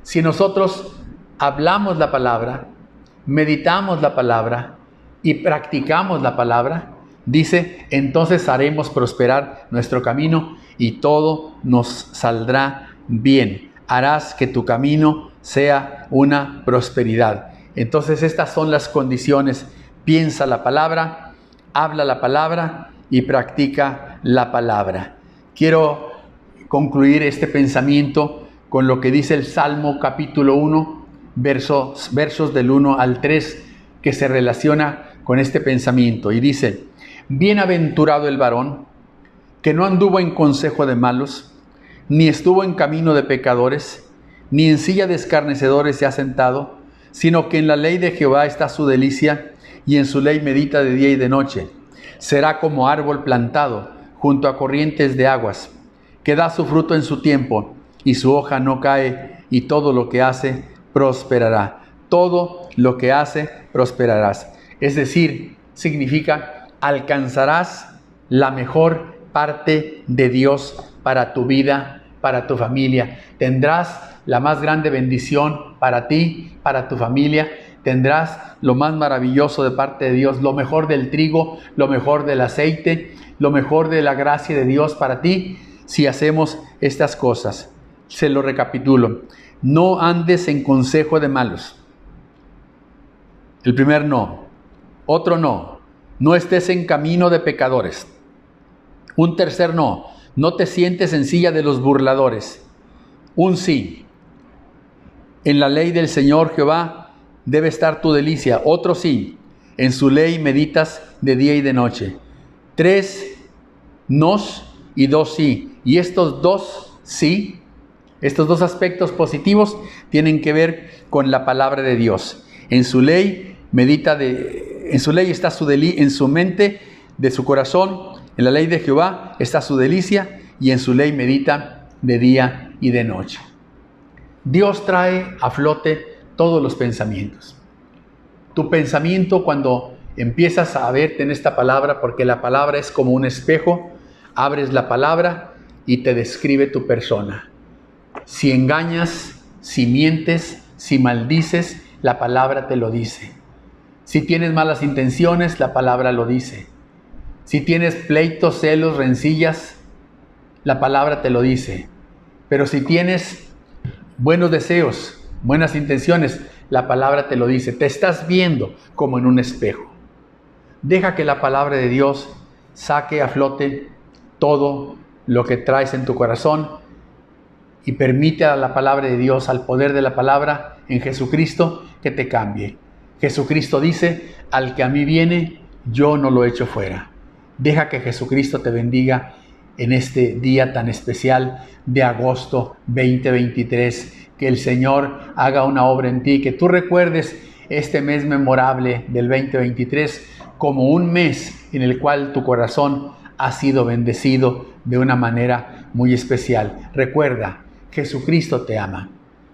Si nosotros hablamos la palabra, meditamos la palabra y practicamos la palabra, dice, entonces haremos prosperar nuestro camino y todo nos saldrá bien. Harás que tu camino sea una prosperidad. Entonces estas son las condiciones. Piensa la palabra, habla la palabra y practica la palabra. Quiero concluir este pensamiento con lo que dice el Salmo capítulo 1, versos del 1 al 3, que se relaciona con este pensamiento. Y dice, bienaventurado el varón que no anduvo en consejo de malos, ni estuvo en camino de pecadores, ni en silla de escarnecedores se ha sentado, sino que en la ley de Jehová está su delicia, y en su ley medita de día y de noche. Será como árbol plantado junto a corrientes de aguas, que da su fruto en su tiempo, y su hoja no cae, y todo lo que hace prosperará. Todo lo que hace prosperarás. Es decir, significa alcanzarás la mejor parte de Dios para tu vida, para tu familia. Tendrás la más grande bendición para ti, para tu familia. Tendrás lo más maravilloso de parte de Dios, lo mejor del trigo, lo mejor del aceite, lo mejor de la gracia de Dios para ti, si hacemos estas cosas. Se lo recapitulo. No andes en consejo de malos. El primer no. Otro no. No estés en camino de pecadores. Un tercer no. No te sientes en silla de los burladores. Un sí. En la ley del Señor Jehová debe estar tu delicia. Otro sí. En su ley meditas de día y de noche. 3 nos y 2 sí. Y estos 2 sí, estos 2 aspectos positivos tienen que ver con la palabra de Dios. En su ley en su ley está en su mente, de su corazón. En la ley de Jehová está su delicia, y en su ley medita de día y de noche. Dios trae a flote todos los pensamientos. Tu pensamiento, cuando empiezas a verte en esta palabra, porque la palabra es como un espejo, abres la palabra y te describe tu persona. Si engañas, si mientes, si maldices, la palabra te lo dice. Si tienes malas intenciones, la palabra lo dice. Si tienes pleitos, celos, rencillas, la palabra te lo dice. Pero si tienes buenos deseos, buenas intenciones, la palabra te lo dice. Te estás viendo como en un espejo. Deja que la palabra de Dios saque a flote todo lo que traes en tu corazón y permite a la palabra de Dios, al poder de la palabra en Jesucristo, que te cambie. Jesucristo dice, al que a mí viene, yo no lo echo fuera. Deja que Jesucristo te bendiga en este día tan especial de agosto 2023. Que el Señor haga una obra en ti, que tú recuerdes este mes memorable del 2023 como un mes en el cual tu corazón ha sido bendecido de una manera muy especial. Recuerda, Jesucristo te ama,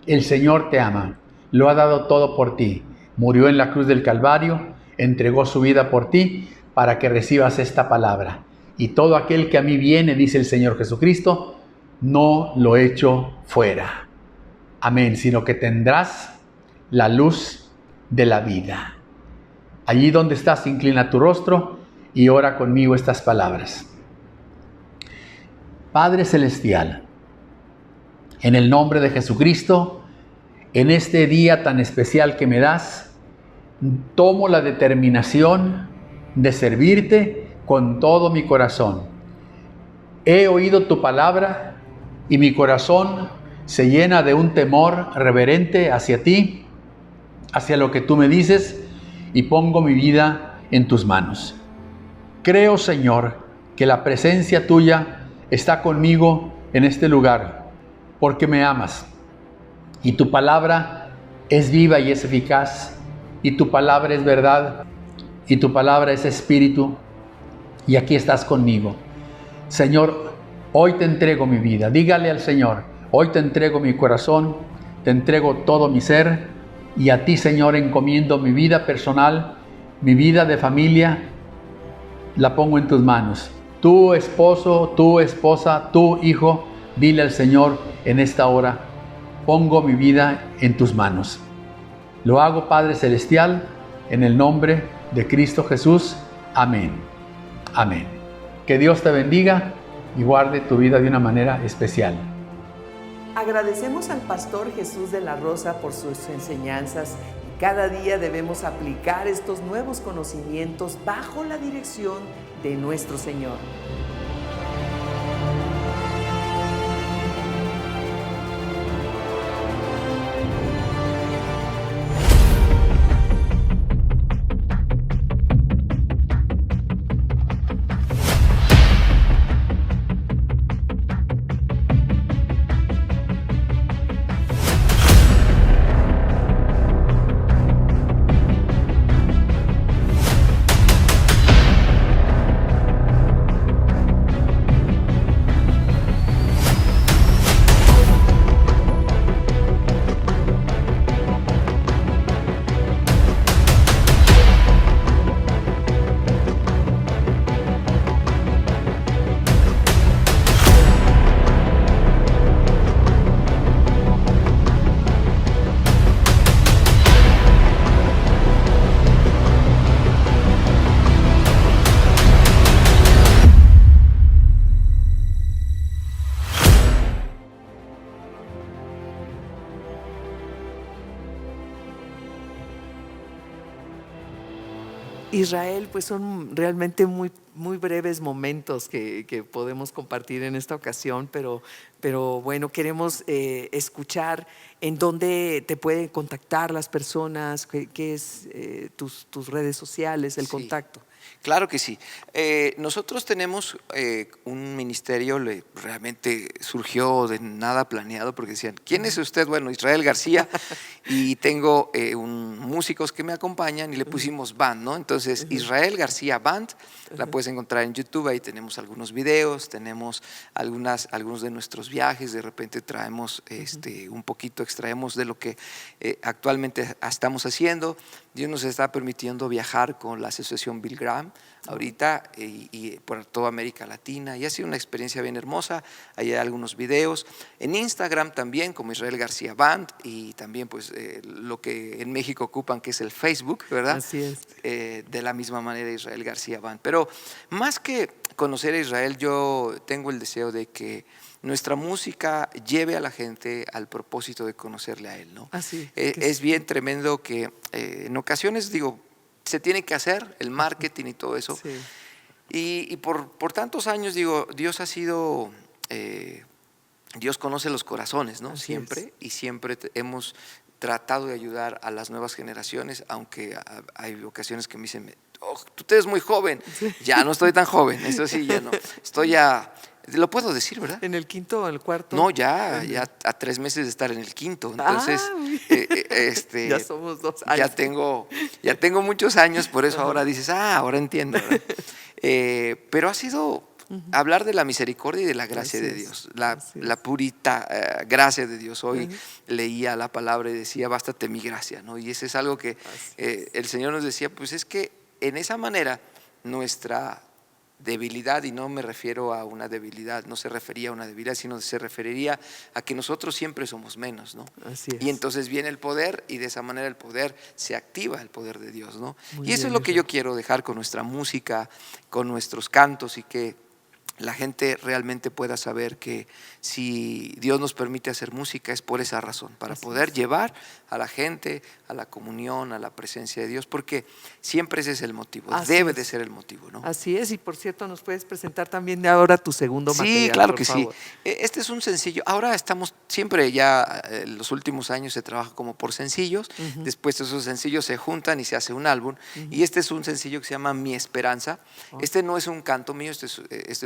el Señor te ama, lo ha dado todo por ti. Murió en la cruz del Calvario, entregó su vida por ti para que recibas esta palabra. Y todo aquel que a mí viene, dice el Señor Jesucristo, no lo echo fuera. Amén, sino que tendrás la luz de la vida. Allí donde estás, inclina tu rostro y ora conmigo estas palabras. Padre Celestial, en el nombre de Jesucristo, en este día tan especial que me das, tomo la determinación de servirte con todo mi corazón. He oído tu palabra y mi corazón se llena de un temor reverente hacia ti, hacia lo que tú me dices, y pongo mi vida en tus manos. Creo, Señor, que la presencia tuya está conmigo en este lugar, porque me amas y tu palabra es viva y es eficaz, y tu palabra es verdad, y tu palabra es espíritu, y aquí estás conmigo. Señor, hoy te entrego mi vida. Dígale al Señor, hoy te entrego mi corazón, te entrego todo mi ser, y a ti, Señor, encomiendo mi vida personal, mi vida de familia, la pongo en tus manos. Tu esposo, tu esposa, tu hijo, dile al Señor en esta hora, pongo mi vida en tus manos. Lo hago, Padre Celestial, en el nombre de Cristo Jesús. Amén. Amén. Que Dios te bendiga y guarde tu vida de una manera especial. Agradecemos al pastor Jesús de la Rosa por sus enseñanzas. Cada día debemos aplicar estos nuevos conocimientos bajo la dirección de nuestro Señor. Israel, pues son realmente muy breves momentos que podemos compartir en esta ocasión, pero bueno, queremos escuchar en dónde te pueden contactar las personas, qué es tus redes sociales, el contacto. Claro que sí. Nosotros tenemos un ministerio, realmente surgió de nada planeado, porque decían, ¿quién es usted? Bueno, Israel García, y tengo músicos que me acompañan y le pusimos band, ¿no? Entonces, Israel García Band, la puedes encontrar en YouTube, ahí tenemos algunos videos, tenemos algunos de nuestros viajes, de repente traemos un poquito, extraemos de lo que actualmente estamos haciendo. Dios nos está permitiendo viajar con la Asociación Bill Graham ahorita y por toda América Latina, y ha sido una experiencia bien hermosa. Hay algunos videos en Instagram también como Israel García Band, y también pues lo que en México ocupan, que es el Facebook, ¿verdad? Así es. De la misma manera, Israel García Band. Pero más que conocer a Israel, yo tengo el deseo de que nuestra música lleve a la gente al propósito de conocerle a Él, ¿no? Así es bien tremendo que en ocasiones, digo, se tiene que hacer el marketing y todo eso. Sí. Y por tantos años, digo, Dios ha sido, Dios conoce los corazones, ¿no? Así Siempre, es. y siempre hemos tratado de ayudar a las nuevas generaciones, aunque hay ocasiones que me dicen, oh, tú te ves muy joven. Sí. Ya no estoy tan joven, eso sí, ya no. Estoy ya, lo puedo decir, ¿verdad? ¿En el quinto o en el cuarto? No, ya a 3 meses de estar en el quinto. Entonces, ya somos 2 años. ya tengo muchos años, por eso ahora dices, ahora entiendo, ¿verdad? Pero ha sido hablar de la misericordia y de la gracia de Dios, la purita gracia de Dios. Hoy leía la palabra y decía, bástate mi gracia, ¿no? Y eso es algo que el Señor nos decía, pues es que en esa manera nuestra debilidad, y no me refiero a una debilidad, no se refería a una debilidad, sino se referiría a que nosotros siempre somos menos, ¿no? Así es. Y entonces viene el poder, y de esa manera el poder se activa, el poder de Dios, ¿no? Muy y eso bien, es lo que yo quiero dejar con nuestra música, con nuestros cantos, y que la gente realmente pueda saber que si Dios nos permite hacer música es por esa razón, para poder llevar a la gente a la comunión, a la presencia de Dios, porque siempre ese es el motivo, debe de ser el motivo, ¿no? Así es, y por cierto, ¿nos puedes presentar también ahora tu segundo material? Sí, claro por que favor? sí. Este es un sencillo. Ahora estamos siempre ya, en los últimos años se trabaja como por sencillos, después esos sencillos se juntan y se hace un álbum, y este es un sencillo que se llama Mi Esperanza. Este no es un canto mío, este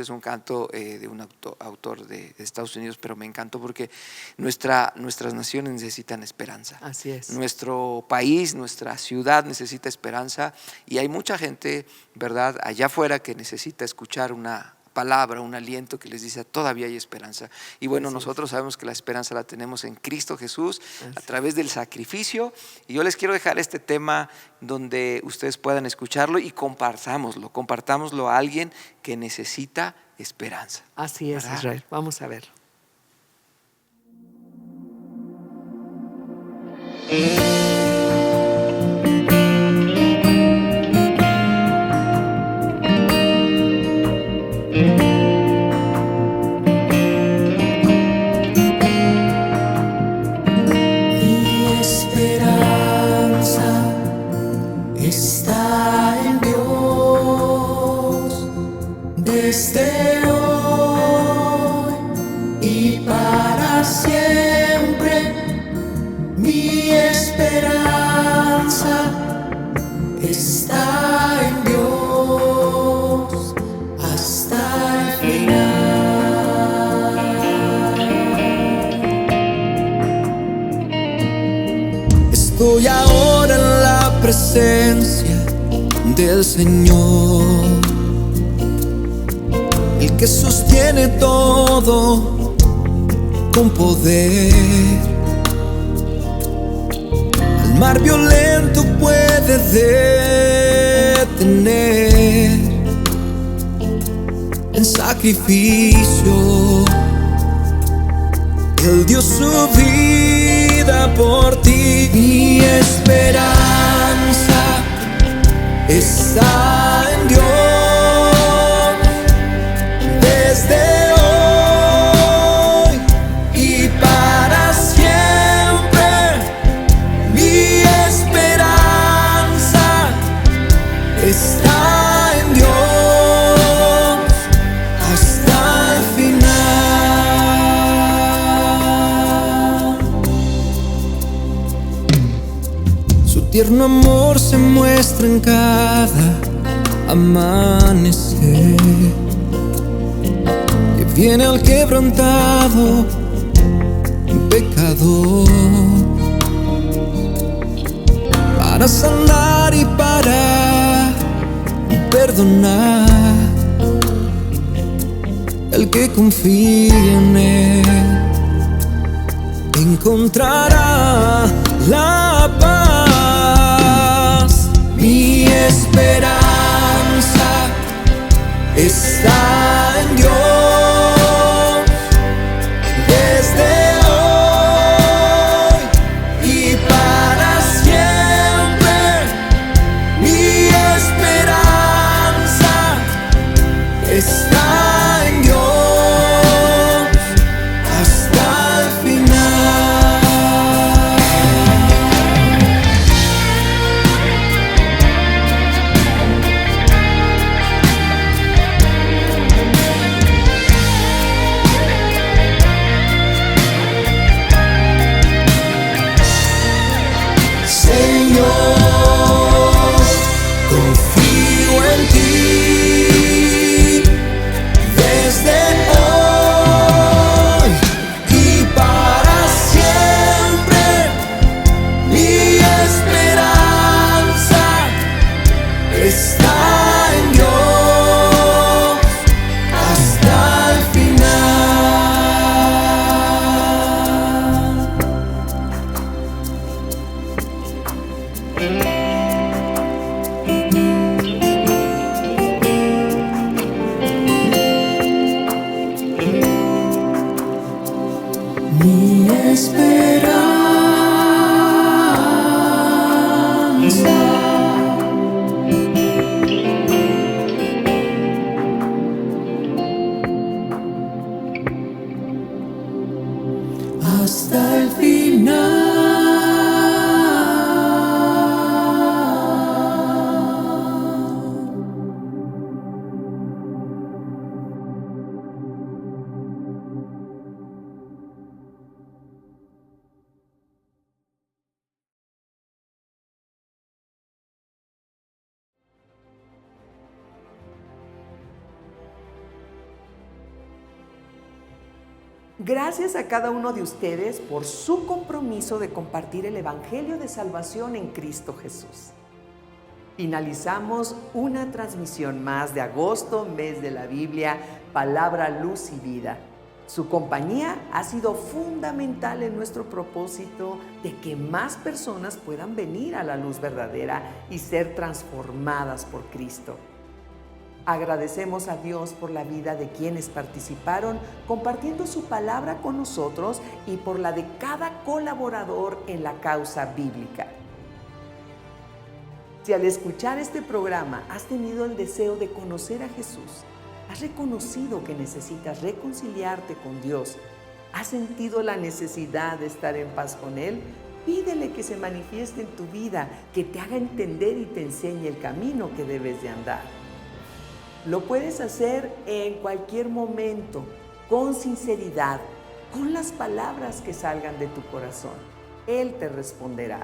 es un un canto de un autor de Estados Unidos, pero me encantó porque nuestras naciones necesitan esperanza. Así es. Nuestro país, nuestra ciudad necesita esperanza y hay mucha gente, ¿verdad?, allá afuera que necesita escuchar una palabra, un aliento que les dice todavía hay esperanza. Y bueno, nosotros sabemos que la esperanza la tenemos en Cristo Jesús a través del sacrificio, y yo les quiero dejar este tema donde ustedes puedan escucharlo y compartámoslo a alguien que necesita esperanza. Así es, ¿verdad? Israel. Vamos a verlo. Está en Dios desde hoy y para siempre. Mi esperanza está en Dios hasta el final. Estoy ahora en la presencia del Señor, el que sostiene todo con poder. Al mar violento puede detener. En sacrificio Él dio su vida por ti. Mi esperanza está en Dios desde hoy y para siempre. Mi esperanza está en Dios hasta el final. Su tierno amor se muestra en cada amanecer, que viene al quebrantado pecador para sanar y para perdonar. El que confía en Él encontrará la paz. Mi esperanza está en Dios desde hoy y para siempre. Mi esperanza está en Dios hasta el final. Gracias a cada uno de ustedes por su compromiso de compartir el Evangelio de salvación en Cristo Jesús. Finalizamos una transmisión más de agosto, mes de la Biblia, Palabra, Luz y Vida. Su compañía ha sido fundamental en nuestro propósito de que más personas puedan venir a la luz verdadera y ser transformadas por Cristo. Agradecemos a Dios por la vida de quienes participaron compartiendo su palabra con nosotros y por la de cada colaborador en la causa bíblica. Si al escuchar este programa has tenido el deseo de conocer a Jesús, has reconocido que necesitas reconciliarte con Dios, has sentido la necesidad de estar en paz con Él, pídele que se manifieste en tu vida, que te haga entender y te enseñe el camino que debes de andar. Lo puedes hacer en cualquier momento, con sinceridad, con las palabras que salgan de tu corazón. Él te responderá.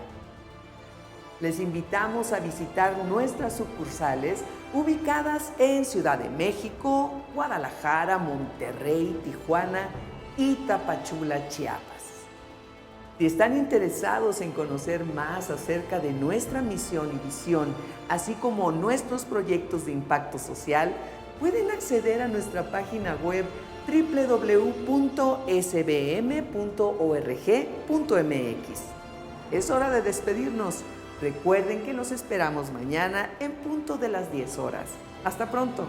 Les invitamos a visitar nuestras sucursales ubicadas en Ciudad de México, Guadalajara, Monterrey, Tijuana y Tapachula, Chiapas. Si están interesados en conocer más acerca de nuestra misión y visión, así como nuestros proyectos de impacto social, pueden acceder a nuestra página web www.sbm.org.mx. Es hora de despedirnos. Recuerden que los esperamos mañana en punto de las 10 horas. Hasta pronto.